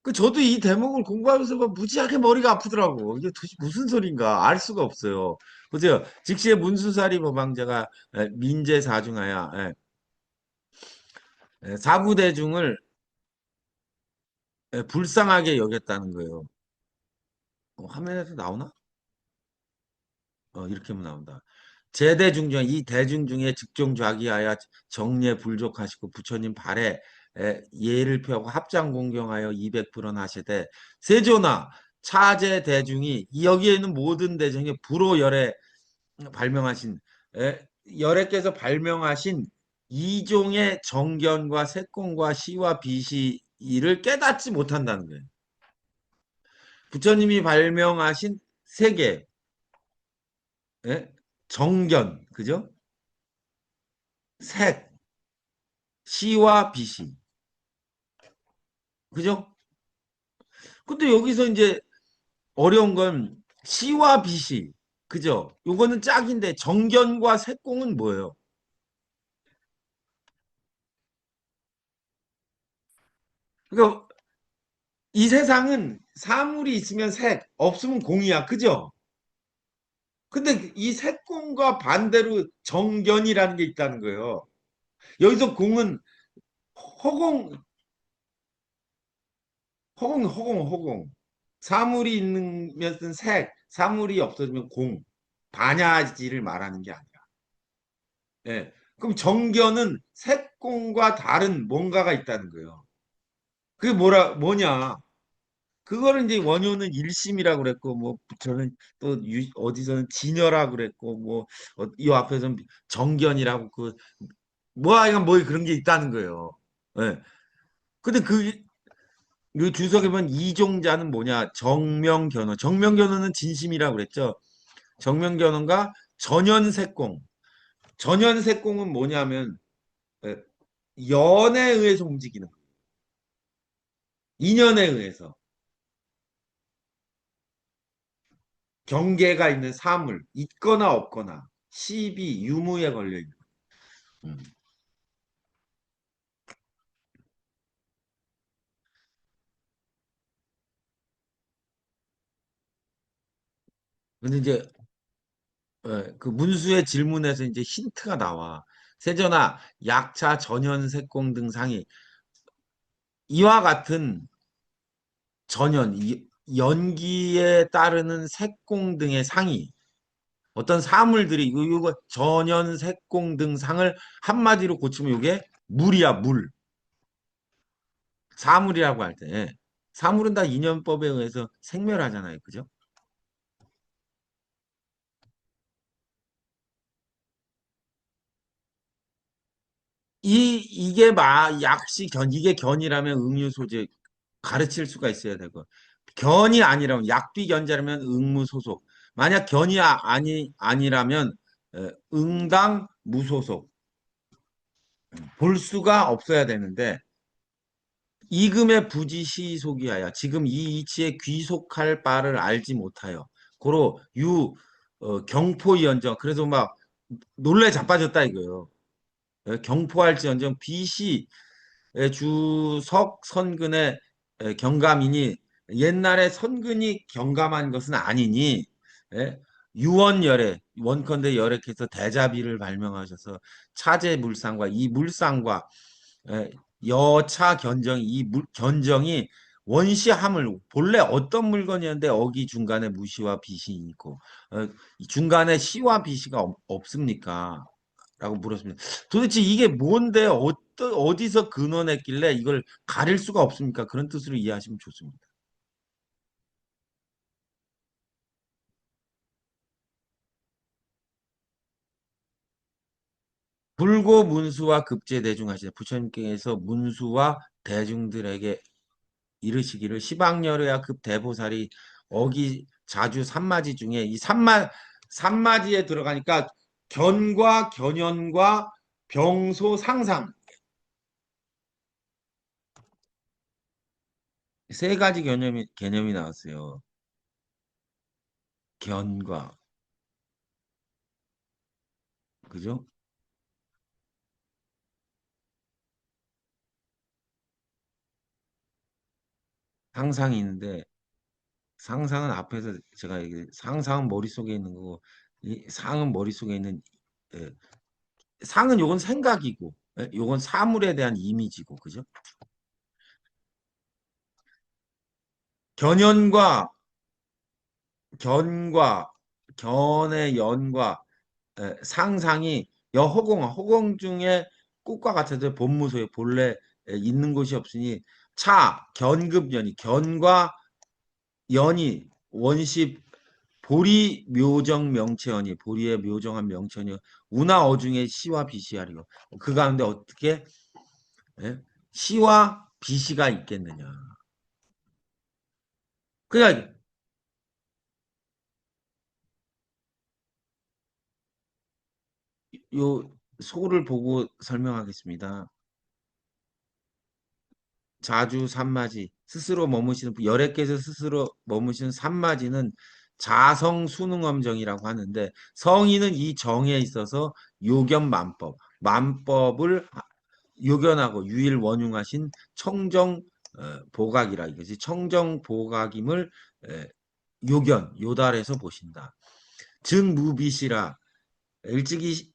그 저도 이 대목을 공부하면서 막 무지하게 머리가 아프더라고. 이게 도대체 무슨 소린가 알 수가 없어요. 보세요. 직시의 문수사리 모방자가 민재 사중하야 사부대중을 불쌍하게 여겼다는 거예요. 화면에서 나오나? 이렇게 하면 나온다. 제대중 중, 이 대중 중에 직종좌기하여 정례 불족하시고 부처님 발에 예를 펴고 합장 공경하여 200불원 하시되 세조나 차제 대중이 여기에 있는 모든 대중이 불호열에 발명하신 열애께서 발명하신 이종의 정견과 색공과 시와 비시를 깨닫지 못한다는 거예요. 부처님이 발명하신 세계 정견 그죠? 색 시와 비시 그죠? 근데 여기서 이제 어려운 건 시와 비시 그죠? 요거는 짝인데 정견과 색공은 뭐예요? 그러니까 이 세상은 사물이 있으면 색 없으면 공이야 그죠? 근데 이 색공과 반대로 정견이라는 게 있다는 거예요. 여기서 공은 허공 허공 사물이 있으면 색 사물이 없어지면 공 반야지를 말하는 게 아니야. 예. 그럼 정견은 색공과 다른 뭔가가 있다는 거예요. 그게 뭐냐? 그거를 이제 원효는 일심이라고 그랬고, 뭐, 저는 또 어디서는 진여라고 그랬고, 뭐, 이 앞에서는 정견이라고 뭐, 하여간 뭐 그런 게 있다는 거예요. 예. 근데 이 주석에 보면 이종자는 뭐냐? 정명견호. 정명견호는 진심이라고 그랬죠. 정명견호가 전연색공. 전연색공은 뭐냐면, 예, 연에 의해서 움직이는 거예요. 인연에 의해서 경계가 있는 사물 있거나 없거나 시비 유무에 걸려 있는 거예요. 근데 이제 그 문수의 질문에서 이제 힌트가 나와. 세전하, 약차, 전현, 색공 등 상이 이와 같은 전현, 연기에 따르는 색공 등의 상이 어떤 사물들이 이거 전현, 색공 등 상을 한마디로 고치면 이게 물이야, 물. 사물이라고 할 때. 사물은 다 인연법에 의해서 생멸하잖아요. 그죠? 이게 약시 이게 견이라면 응유 소재 가르칠 수가 있어야 되고, 견이 아니라면, 약비견자라면 응무 소속. 만약 견이 아니라면, 응당 무소속. 볼 수가 없어야 되는데, 이금의 부지시속이하여 지금 이 이치에 귀속할 바를 알지 못하여 고로 경포이언정 그래서 막 놀래 자빠졌다 이거예요. 경포할지언정 비시 주석 선근의 경감이니 옛날에 선근이 경감한 것은 아니니 예? 유원열애 원컨대 열애께서 대자비를 발명하셔서 차제물상과 이 물상과 예, 여차 견정이 견정이 원시함을 본래 어떤 물건이었는데 어기 중간에 무시와 비시 있고 이 중간에 시와 비시가 없습니까? 라고 물었습니다. 도대체 이게 뭔데 어디서 근원했길래 이걸 가릴 수가 없습니까? 그런 뜻으로 이해하시면 좋습니다. 불고 문수와 급제 대중하시다. 부처님께서 문수와 대중들에게 이르시기를 시방열애야 급 대보살이 어기 자주 삼마지 중에 이 삼마지에 들어가니까 견과 견연과 병소 상상 세 가지 개념이 나왔어요. 견과 그죠? 상상이 있는데 상상은 앞에서 제가 상상은 머릿속에 있는 거고 이 상은 머릿속에 있는 예, 상은 요건 생각이고 요건 사물에 대한 이미지고 그죠? 견연과 견과 견의 연과 상상이 허공 중에 꽃과 같아도 본무소에 본래 있는 곳이 없으니 견급연이 견과 연이 원시 보리 묘정 명체언이 보리의 묘정한 명체언이 운하 어중에 시와 비시하리요. 그 가운데 어떻게 예? 시와 비시가 있겠느냐. 그냥 요 소를 보고 설명하겠습니다. 자주 삼마지 스스로 머무시는 열애께서 스스로 머무시는 삼마지는 자성 수능엄정이라고 하는데 성인은 이 정에 있어서 요견 만법을 요견하고 유일 원흉하신 청정 보각이라 이거지 청정 보각임을 요달해서 보신다. 즉 무비시라 일찍이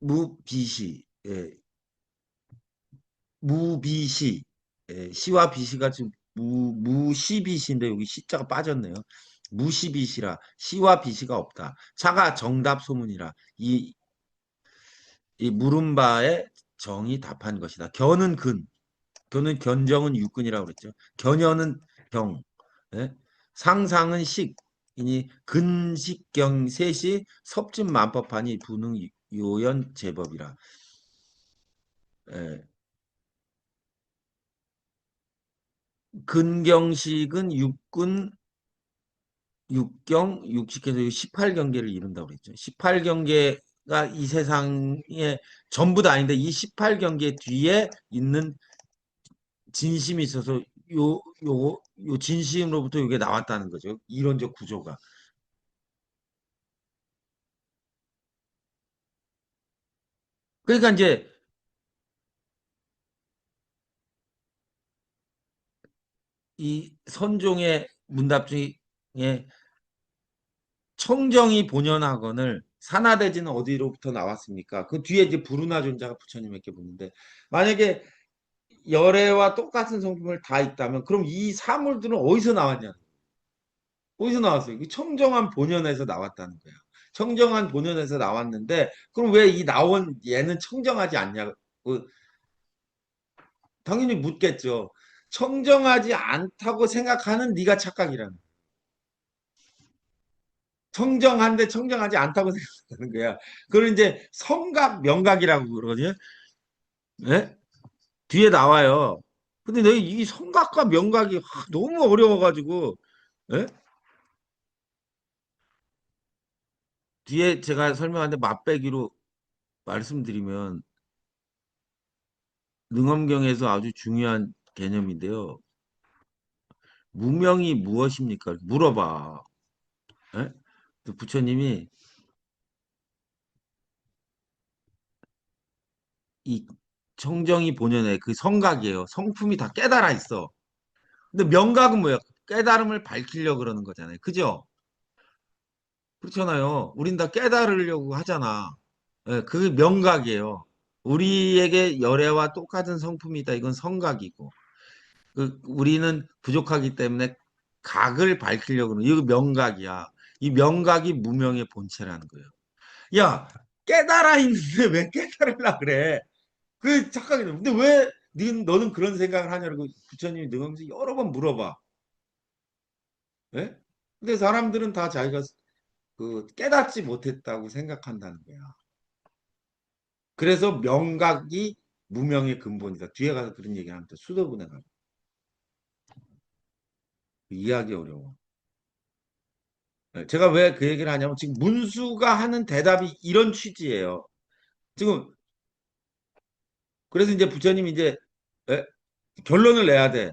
무비시 무비시 시와 비시가 지금 무시비시인데 여기 시자가 빠졌네요. 무시비시라 시와 비시가 없다. 차가 정답 소문이라 이 물은 바에 정이 답한 것이다. 견은 견정은 육근이라고 그랬죠. 견여는 병, 예? 상상은 식이니 근식경 셋이 섭진 만법하니 부능 요연 제법이라. 예. 근경식은 육근 육경에서 18경계를 이룬다고 그랬죠. 18경계가 이 세상에 전부 다 아닌데 이 18경계 뒤에 있는 진심이 있어서 요 진심으로부터 이게 나왔다는 거죠. 이론적 구조가. 그러니까 이제 이 선종의 문답 중에 청정이 본연하건을 산하대지는 어디로부터 나왔습니까? 그 뒤에 이제 불운하 존자가 부처님에게 묻는데 만약에 열애와 똑같은 성품을 다 있다면 그럼 이 사물들은 어디서 나왔냐? 어디서 나왔어요? 이 청정한 본연에서 나왔다는 거야. 청정한 본연에서 나왔는데 그럼 왜 이 나온 얘는 청정하지 않냐고 당연히 묻겠죠. 청정하지 않다고 생각하는 네가 착각이라는 거야. 청정한데 청정하지 않다고 생각하는 거야. 그걸 이제 성각, 명각이라고 그러거든요. 예? 뒤에 나와요. 근데 내가 이 성각과 명각이 너무 어려워가지고 예? 뒤에 제가 설명하는데 맛배기로 말씀드리면 능엄경에서 아주 중요한 개념인데요. 무명이 무엇입니까? 물어봐. 예? 그 부처님이 이 청정이 본연의 그 성각이에요. 성품이 다 깨달아 있어. 근데 명각은 뭐야? 깨달음을 밝히려고 그러는 거잖아요. 그죠? 그렇잖아요. 우린 다 깨달으려고 하잖아. 예, 그게 명각이에요. 우리에게 열애와 똑같은 성품이 있다. 이건 성각이고. 우리는 부족하기 때문에 각을 밝히려고 그러는 이거 명각이야. 이 명각이 무명의 본체라는 거예요. 야, 깨달아 있는데 왜 깨달으려 그래? 그 착각이네. 근데 왜 너는 그런 생각을 하냐고 부처님이 능엄서 여러 번 물어봐. 예? 근데 사람들은 다 자기가 깨닫지 못했다고 생각한다는 거야. 그래서 명각이 무명의 근본이다. 뒤에 가서 그런 얘기 하면 또 수도분해 가. 이해하기 어려워. 예, 제가 왜 그 얘기를 하냐면 지금 문수가 하는 대답이 이런 취지예요. 지금 그래서 이제 부처님이 이제 예, 결론을 내야 돼.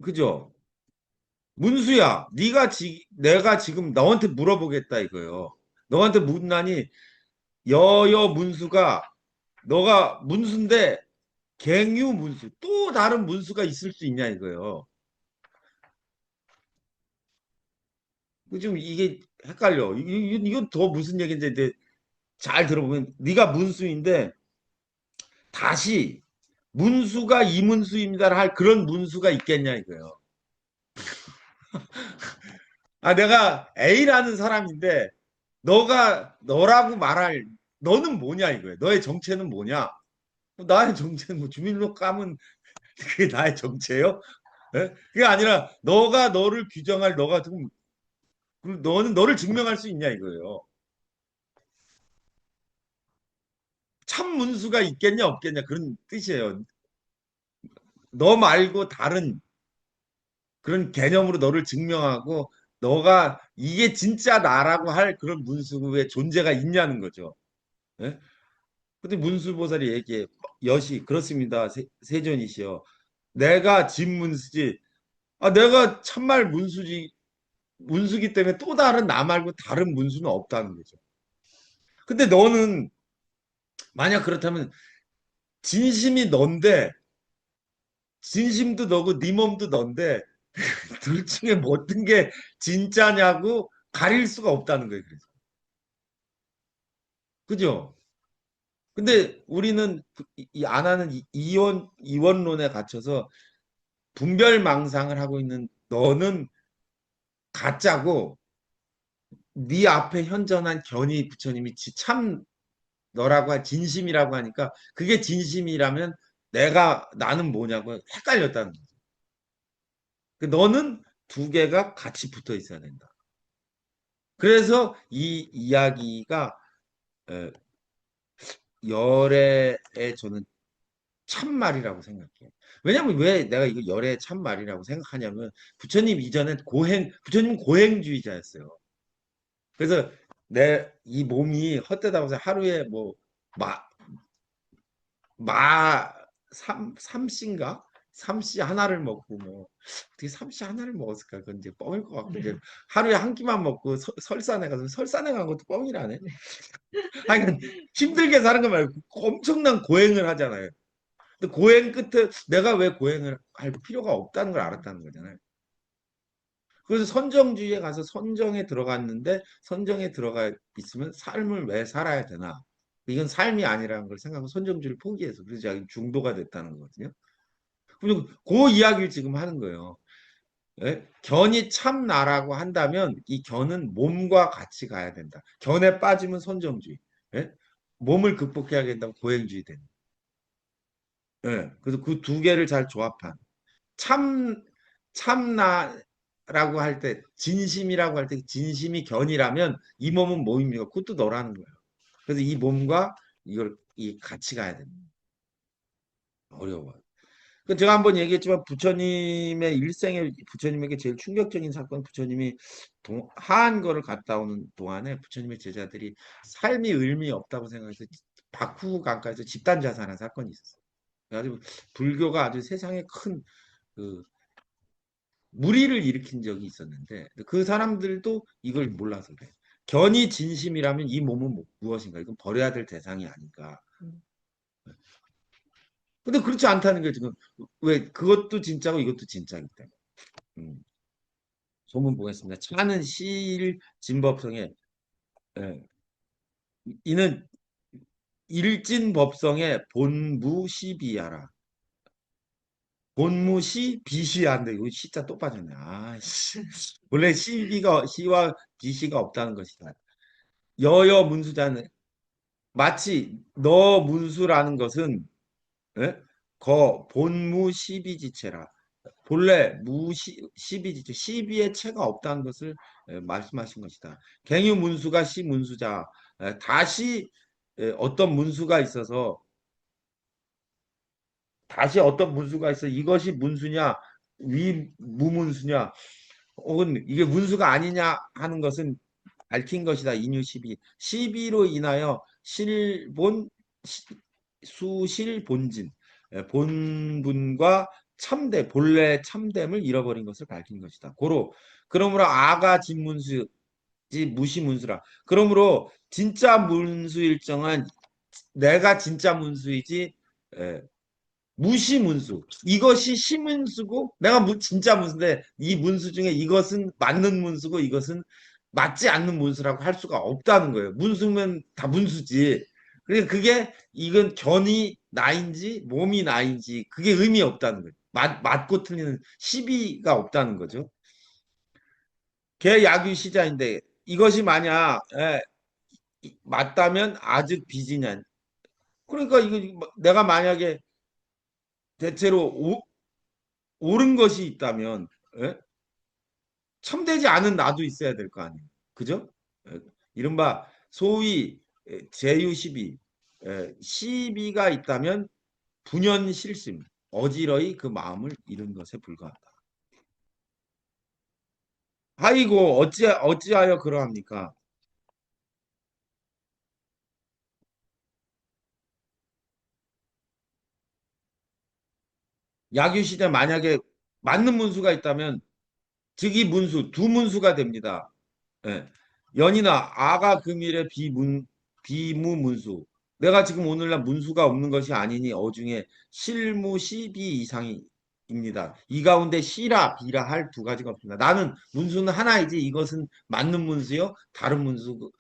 그죠? 문수야, 내가 지금 너한테 물어보겠다 이거요. 너한테 묻나니 여여 문수가 너가 문수인데 갱유 문수 또 다른 문수가 있을 수 있냐 이거요. 좀 이게 헷갈려. 이건 더 무슨 얘기인지 이제 잘 들어보면 네가 문수인데 다시 문수가 이문수입니다 할 그런 문수가 있겠냐 이거요. 아 내가 A라는 사람인데 너라고 말할 너는 뭐냐 이거예요. 너의 정체는 뭐냐? 나의 정체는 뭐 주민등록 까면 그게 나의 정체요? 예? 그게 아니라 너가 너를 규정할 너가 좀 너는 너를 증명할 수 있냐 이거예요. 참 문수가 있겠냐 없겠냐 그런 뜻이에요. 너 말고 다른 그런 개념으로 너를 증명하고 너가 이게 진짜 나라고 할 그런 문수의 존재가 있냐는 거죠. 예? 근데 문수보살이 얘기해 여시 그렇습니다. 세존이시여. 내가 진문수지. 아 내가 참말 문수기 때문에 또 다른 나 말고 다른 문수는 없다는 거죠. 근데 너는 만약 그렇다면 진심이 넌데 진심도 너고 네 몸도 넌데 둘 중에 뭐 어떤 게 진짜냐고 가릴 수가 없다는 거예요. 그래서 그죠? 근데 우리는 안 하는 이원론에 갇혀서 분별망상을 하고 있는 너는 가짜고 네 앞에 현존한 견이 부처님이 참 너라고 진심이라고 하니까 그게 진심이라면 나는 뭐냐고 헷갈렸다는 거죠. 너는 두 개가 같이 붙어 있어야 된다. 그래서 이 이야기가 열애의 저는 참말이라고 생각해요. 왜냐면 왜 내가 이거 열애의 참말이라고 생각하냐면 부처님 이전에 부처님 고행주의자였어요. 그래서 내 이 몸이 헛되다고 해서 하루에 뭐 마, 삼씨인가? 삼씨 하나를 먹고 뭐 어떻게 삼씨 하나를 먹었을까? 그건 이제 뻥일 것 같고 이제 하루에 한 끼만 먹고 설산에 가서 설산에 간 것도 뻥이라네. 하여간 힘들게 사는 거 말고 엄청난 고행을 하잖아요. 근데 고행 끝에 내가 왜 고행을 할 필요가 없다는 걸 알았다는 거잖아요. 그래서 선정주의에 가서 선정에 들어갔는데 선정에 들어가 있으면 삶을 왜 살아야 되나? 이건 삶이 아니라는 걸 생각하고 선정주의를 포기해서 그래서 자기 중도가 됐다는 거거든요. 그리고 그 이야기를 지금 하는 거예요. 예? 견이 참나라고 한다면 이 견은 몸과 같이 가야 된다. 견에 빠지면 선정주의. 예? 몸을 극복해야 된다고 고행주의 되는. 예. 그래서 그 두 개를 잘 조합한 참 참나라고 할 때 진심이라고 할 때 진심이 견이라면 이 몸은 뭐입니까? 그것도 너라는 거예요. 그래서 이 몸과 이걸 이 같이 가야 됩니다. 어려워요. 그 제가 한번 얘기했지만 부처님의 일생에 부처님에게 제일 충격적인 사건 부처님이 하한거를 갔다 오는 동안에 부처님의 제자들이 삶이 의미 없다고 생각해서 바쿠간까지 집단 자살한 사건이 있었어요. 그래가지고 불교가 아주 세상에 큰 그 무리를 일으킨 적이 있었는데 그 사람들도 이걸 몰라서 그래. 견이 진심이라면 이 몸은 무엇인가? 이건 버려야 될 대상이 아닌가. 근데 그렇지 않다는 게 지금 왜 그것도 진짜고 이것도 진짜이기 때문에. 음. 소문 보겠습니다. 차는 실 진법성에 예. 이는 일진법성의 본무시비하라. 본무시 비시한데 이거 시자 또 빠졌네. 아, 씨. 원래 시비가 시와 비시가 없다는 것이다. 여여 문수자는 마치 너 문수라는 것은 예? 거 본무 시비지체라. 본래 무시 시비지체 시비의 체가 없다는 것을 말씀하신 것이다. 갱유 문수가 시 문수자 다시 어떤 문수가 있어서 다시 어떤 문수가 있어 이것이 문수냐 위 무문수냐 혹은 이게 문수가 아니냐 하는 것은 밝힌 것이다. 인유 시비 시비로 인하여 실본 수실 본진 본분과 참대 본래 참됨을 잃어버린 것을 밝힌 것이다. 고로 그러므로 아가 진문수지 무시문수라. 그러므로 진짜 문수 일정은 내가 진짜 문수이지 무시문수. 이것이 시문수고 내가 진짜 문수인데 이 문수 중에 이것은 맞는 문수고 이것은 맞지 않는 문수라고 할 수가 없다는 거예요. 문수면 다 문수지. 그러니까 그게 이건 견이 나인지 몸이 나인지 그게 의미 없다는 거예요. 맞고 틀리는 시비가 없다는 거죠. 개 야규 시자인데 이것이 만약 맞다면 아직 비지냐. 그러니까 이거 내가 만약에 대체로 옳은 것이 있다면 예? 참되지 않은 나도 있어야 될 거 아니에요. 그죠? 이른바 소위 제유시비 시비가 있다면 분연실심 어지러이 그 마음을 잃은 것에 불과하다. 아이고 어찌하여 그러합니까? 야규 시대 만약에 맞는 문수가 있다면 즉이 문수 두 문수가 됩니다. 예. 연이나 아가 금일의 비무문수. 내가 지금 오늘날 문수가 없는 것이 아니니 어중에 실무 시비 이상입니다. 이 가운데 시라 비라 할 두 가지가 없습니다. 나는 문수는 하나이지 이것은 맞는 문수요 다른 문수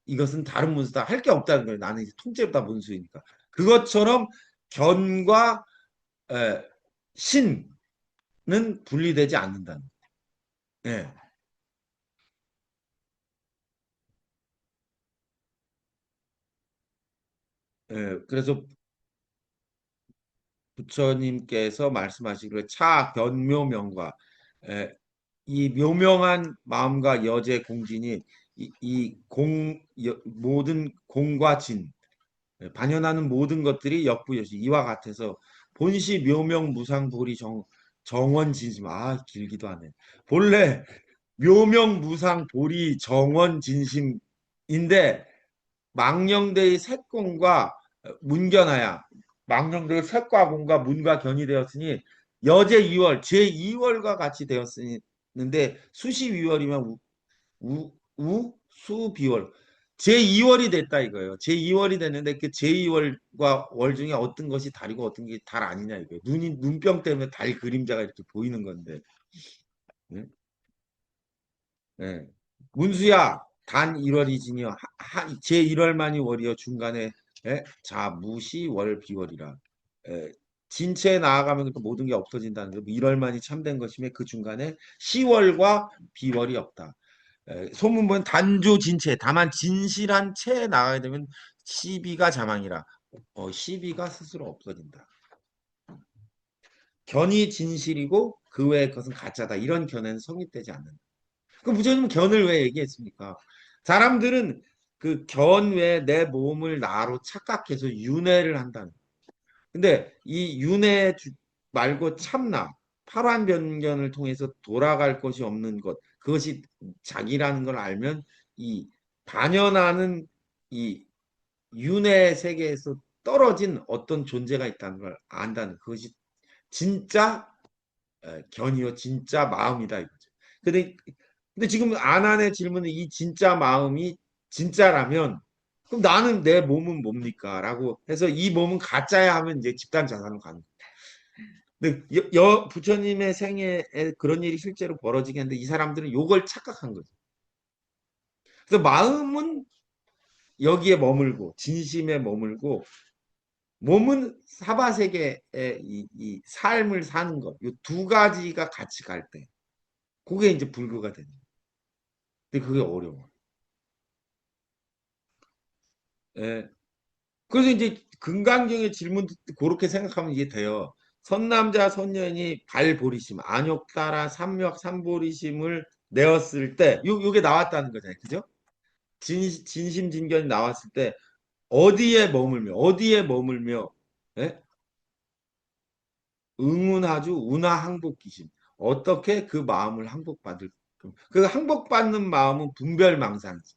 이것은 다른 문수다 할 게 없다는 거예요. 나는 이제 통째로 다 문수이니까. 그것처럼 견과 에, 신은 분리되지 않는다는 거예요. 예. 예. 그래서 부처님께서 말씀하시기를 차 견묘명과 이 묘명한 마음과 여제 공진이 모든 공과 진 반연하는 모든 것들이 역부여시 이와 같아서 본시 묘명 무상불이 정원 진심 길기도 하네. 본래 묘명 무상 보리 정원 진심인데 망령대의 색공과 문견하야 망령대의 색과 공과 문과 견이 되었으니 여제 2월 제2월과 같이 되었는데 수시 2월이면 수 비월 제2월이 됐다 이거예요. 제2월이 됐는데 그 제2월과 월 중에 어떤 것이 달이고 어떤 게 달 아니냐 이거예요. 눈병 때문에 달 그림자가 이렇게 보이는 건데. 응? 예. 문수야, 단 1월이지니여. 제 1월만이 월이여 중간에 예? 자, 무시 월 비월이라. 예. 진체에 나아가면 그 모든 게 없어진다는 거. 1월만이 참된 것이며 그 중간에 시월과 비월이 없다. 소문 보면 단조 진체, 다만 진실한 체에 나가게 되면 시비가 자망이라. 시비가 스스로 없어진다. 견이 진실이고 그 외의 것은 가짜다. 이런 견해는 성립되지 않는다. 그럼 부처님은 견을 왜 얘기했습니까? 사람들은 그 견 외에 내 몸을 나로 착각해서 윤회를 한다는. 근데 이 윤회 말고 참나, 팔환변견을 통해서 돌아갈 것이 없는 것, 그것이 자기라는 걸 알면 이 반연하는 이 윤회 세계에서 떨어진 어떤 존재가 있다는 걸 안다는 그것이 진짜 견이요 진짜 마음이다 이거죠. 근데 지금 안한의 질문은 이 진짜 마음이 진짜라면 그럼 나는 내 몸은 뭡니까? 라고 해서 이 몸은 가짜야 하면 이제 집단 자살로 가는 거예요. 근데 부처님의 생애에 그런 일이 실제로 벌어지겠는데 이 사람들은 요걸 착각한 거죠. 그래서 마음은 여기에 머물고 진심에 머물고 몸은 사바세계의 이 삶을 사는 것. 이 두 가지가 같이 갈 때. 그게 이제 불교가 되는 거예요. 근데 그게 어려워. 예. 그래서 이제 금강경의 질문도 그렇게 생각하면 이게 돼요. 선남자 선녀인이 발보리심, 안욕따라 삼력 삼보리심을 내었을 때, 요게 나왔다는 거잖아요. 그죠? 진심진견이 나왔을 때, 어디에 머물며, 예? 응운하주 운하항복기심. 어떻게 그 마음을 항복받을, 그 항복받는 마음은 분별망상이지.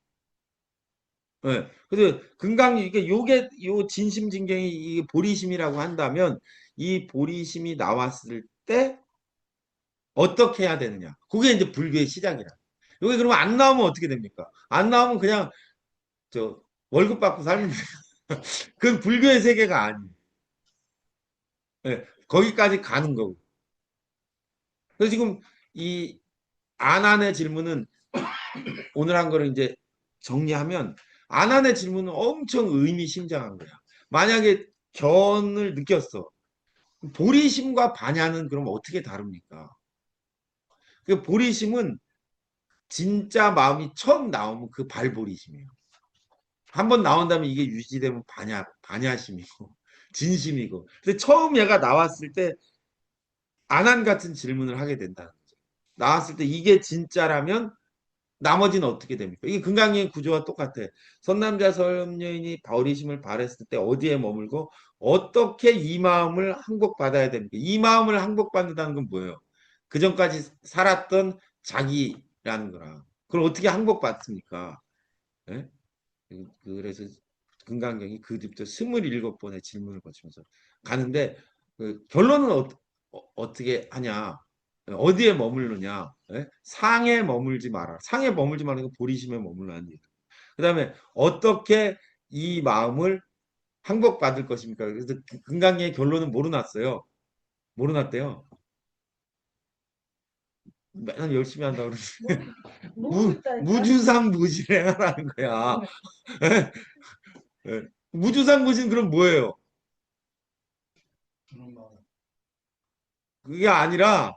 예. 그래서 금강 이게 요게 요 진심진경이 이 보리심이라고 한다면 이 보리심이 나왔을 때 어떻게 해야 되느냐? 그게 이제 불교의 시작이라. 요게 그러면 안 나오면 어떻게 됩니까? 안 나오면 그냥 저 월급 받고 살면 돼요. 그건 불교의 세계가 아니에요. 예. 거기까지 가는 거고. 그래서 지금 이 안한의 질문은 오늘 한 거를 이제 정리하면 안한의 질문은 엄청 의미심장한 거야. 만약에 견을 느꼈어. 보리심과 반야는 그럼 어떻게 다릅니까? 그 보리심은 진짜 마음이 처음 나오면 그 발보리심이에요. 한번 나온 다음에 이게 유지되면 반야심이고 진심이고. 근데 처음 얘가 나왔을 때 안한 같은 질문을 하게 된다는 거죠. 나왔을 때 이게 진짜라면 나머지는 어떻게 됩니까? 이게 금강경 구조와 똑같아. 선남자 선녀인이 바울이심을 발했을 때 어디에 머물고 어떻게 이 마음을 항복받아야 됩니까? 이 마음을 항복받는다는 건 뭐예요? 그 전까지 살았던 자기라는 거라. 그걸 어떻게 항복받습니까? 예? 그래서 금강경이 그 뒤부터 27번의 질문을 거치면서 가는데 그 결론은 어떻게 하냐? 어디에 머무르냐? 예? 상에 머물지 마라. 상에 머물지 말고 보리심에 머물라는 얘기. 그다음에 어떻게 이 마음을 항복받을 것입니까? 그래서 금강경의 결론은 모르났어요. 모르났대요. 맨날 열심히 한다고 그러는데 무주상 무실행하라는 거야. 예? 예. 무주상 무신 그럼 뭐예요? 그게 아니라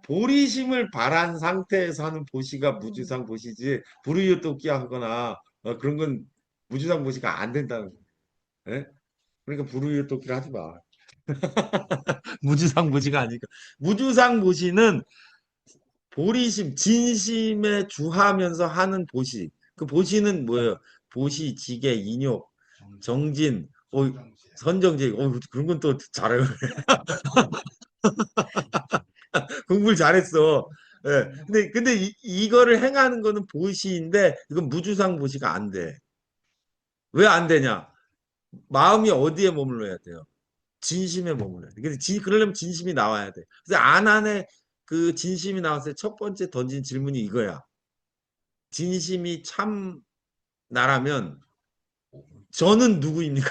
보리심을 발한 상태에서 하는 보시가 무주상 보시지 불의유토끼 하거나 그런 건 무주상 보시가 안 된다는 거예요. 예? 그러니까 불의유토끼를 하지 마. 무주상 보시가 아니니까. 무주상 보시는 보리심, 진심에 주하면서 하는 보시. 그 보시는 뭐예요? 보시, 지계, 인욕, 정진, 선정제, 그런 건 또 잘해요. 공부를 잘했어. 예. 근데 이거를 행하는 거는 보시인데 이건 무주상 보시가 안 돼. 왜 안 되냐? 마음이 어디에 머물러야 돼요? 진심에 머물러야 돼. 그러려면 진심이 나와야 돼. 그래서 안한에 그 진심이 나왔을 때 첫 번째 던진 질문이 이거야. 진심이 참 나라면 저는 누구입니까?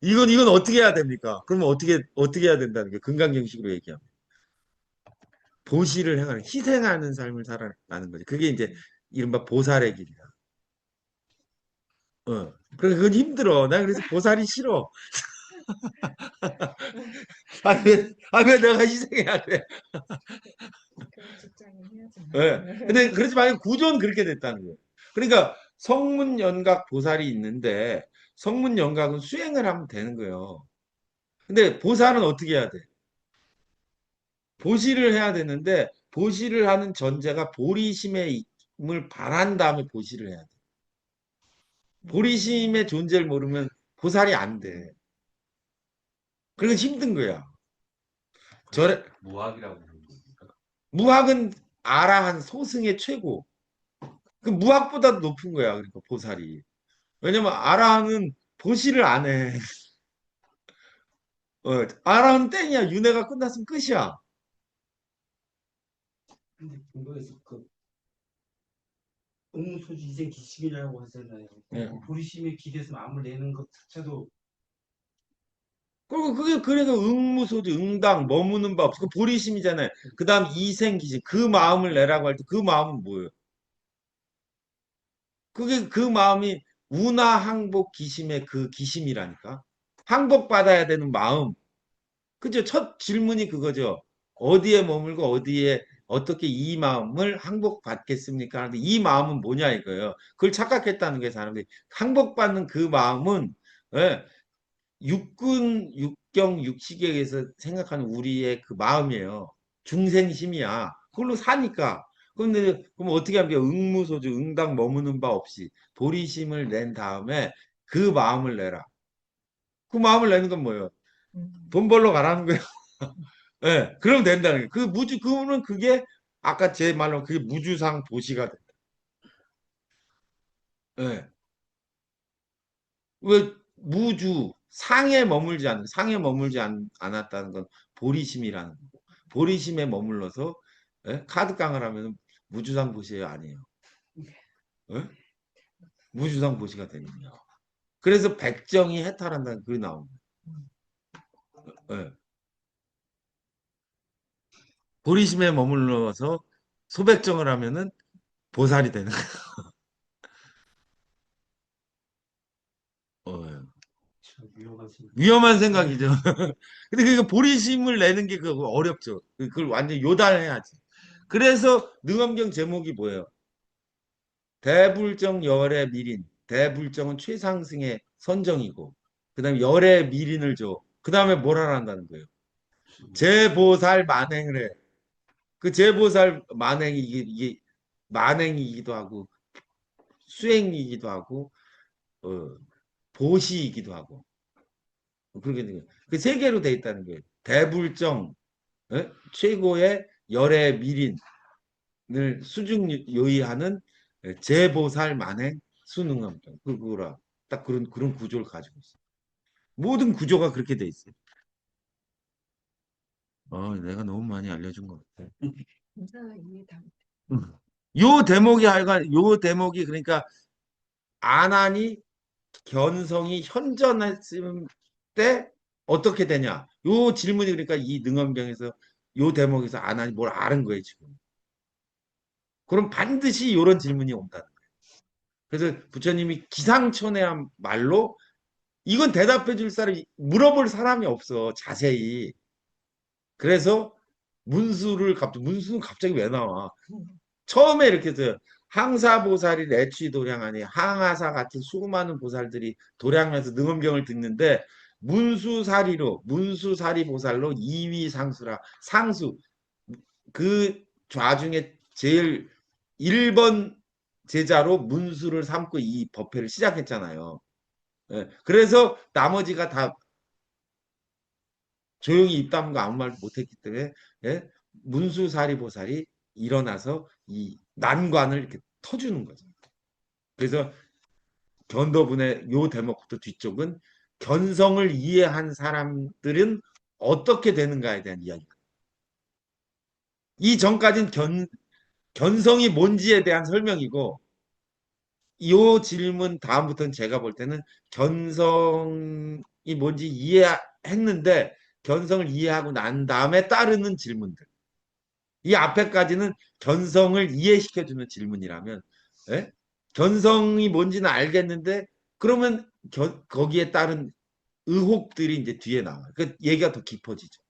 이건 어떻게 해야 됩니까? 그러면 어떻게 해야 된다는 게 금강경식으로 얘기하면. 보시를 행하는 희생하는 삶을 살아가는 거지. 그게 이제 이른바 보살의 길이야. 그래 그건 힘들어. 나 그래서 보살이 싫어. 왜 내가 희생해야 돼? 그런 직장인 해야지. 예. 근데 그렇지 말고 구조는 그렇게 됐다는 거예요. 그러니까 성문연각 보살이 있는데 성문연각은 수행을 하면 되는 거예요. 근데 보살은 어떻게 해야 돼? 보시를 해야 되는데 보시를 하는 전제가 보리심의 임을 바란 다음에 보시를 해야 돼. 보리심의 존재를 모르면 보살이 안 돼. 그러니까 힘든 거야. 저 무학이라고 부르는 겁니까? 무학은 아라한 소승의 최고. 그 무학보다도 높은 거야. 그러니까 보살이. 왜냐면 아라한은 보시를 안 해. 아라한은 땡이야. 윤회가 끝났으면 끝이야. 근데 궁금해서 그 응무소지 이생 기식이라고 하잖아요. 네. 보리심에 기대서 마음을 내는 것 자체도 그리고 그게 그래서 응무소지 응당 머무는 법. 그 보리심이잖아요. 그다음 이생기심. 그 마음을 내라고 할 때 그 마음은 뭐예요? 그게 그 마음이 우나 항복 기심의 그 기심이라니까. 항복받아야 되는 마음. 그죠? 첫 질문이 그거죠. 어디에 머물고 어디에 어떻게 이 마음을 항복받겠습니까? 하는데 이 마음은 뭐냐 이거예요. 그걸 착각했다는 게 사람들이. 항복받는 그 마음은 예, 육군, 육경, 육식에서 생각하는 우리의 그 마음이에요. 중생심이야. 그걸로 사니까. 그런데 그럼 어떻게 하면 돼요? 응무소주, 응당 머무는 바 없이 보리심을 낸 다음에 그 마음을 내라. 그 마음을 내는 건 뭐예요? 돈 벌러 가라는 거예요. 예, 그럼 된다는 거예요. 그 그거는 그게 아까 제 말로 그게 무주상 도시가 된다. 예. 왜 무주 상에 머물지 않았다는 건 보리심이라는 거고 보리심에 머물러서 예? 카드깡을 하면 무주상 보시예요 아니에요. 예? 무주상 보시가 되는 거예요. 그래서 백정이 해탈한다는 글이 나옵니다. 예. 보리심에 머물러서 소백정을 하면은 보살이 되는 거예요. 참 위험한 생각. 위험한 생각이죠. 근데 그게 보리심을 내는 게 그거 어렵죠. 그걸 완전 요단해야지. 그래서 능엄경 제목이 뭐예요? 대불정 열의 미린. 대불정은 최상승의 선정이고, 그 다음에 열의 미린을 줘. 그 다음에 뭘 하란다는 거예요? 제보살 만행을 해. 그 제보살 만행이 이게 만행이기도 하고, 수행이기도 하고, 어, 보시이기도 하고. 그렇게 되는 거예요. 그 세 개로 돼 있다는 거예요. 대불정, 최고의 열의 미린을 수중 요의하는 제보살 만행 수능함정. 그거라. 딱 그런 구조를 가지고 있어요. 모든 구조가 그렇게 돼 있어요. 내가 너무 많이 알려준 것 같아. 괜찮아, 이해 다. 요 대목이 그러니까 안한이 견성이 현전했을 때 어떻게 되냐? 요 질문이 그러니까 이 능엄경에서 요 대목에서 안한이 뭘 아는 거예요, 지금. 그럼 반드시 이런 질문이 온다는 거예요. 그래서 부처님이 기상천외한 말로 이건 대답해 줄 사람이 물어볼 사람이 없어, 자세히. 그래서 문수는 갑자기 왜 나와? 처음에 이렇게 해서 항사보살이 내취도량하니 항하사 같은 수많은 보살들이 도량해서 능엄경을 듣는데 문수사리 보살로 이위상수라 상수 그 좌중에 제일 1번 제자로 문수를 삼고 이 법회를 시작했잖아요. 예, 그래서 나머지가 다 조용히 입 다물고 아무 말도 못했기 때문에 예, 문수사리 보살이 일어나서 이 난관을 이렇게 터주는 거죠. 그래서 견도분의 요 대목부터 뒤쪽은 견성을 이해한 사람들은 어떻게 되는가에 대한 이야기입니다. 이 전까지는 견성이 뭔지에 대한 설명이고 이 질문 다음부터는 제가 볼 때는 견성이 뭔지 이해했는데 견성을 이해하고 난 다음에 따르는 질문들. 이 앞에까지는 견성을 이해시켜주는 질문이라면, 예? 견성이 뭔지는 알겠는데, 그러면 거기에 따른 의혹들이 이제 뒤에 나와요. 그 얘기가 더 깊어지죠.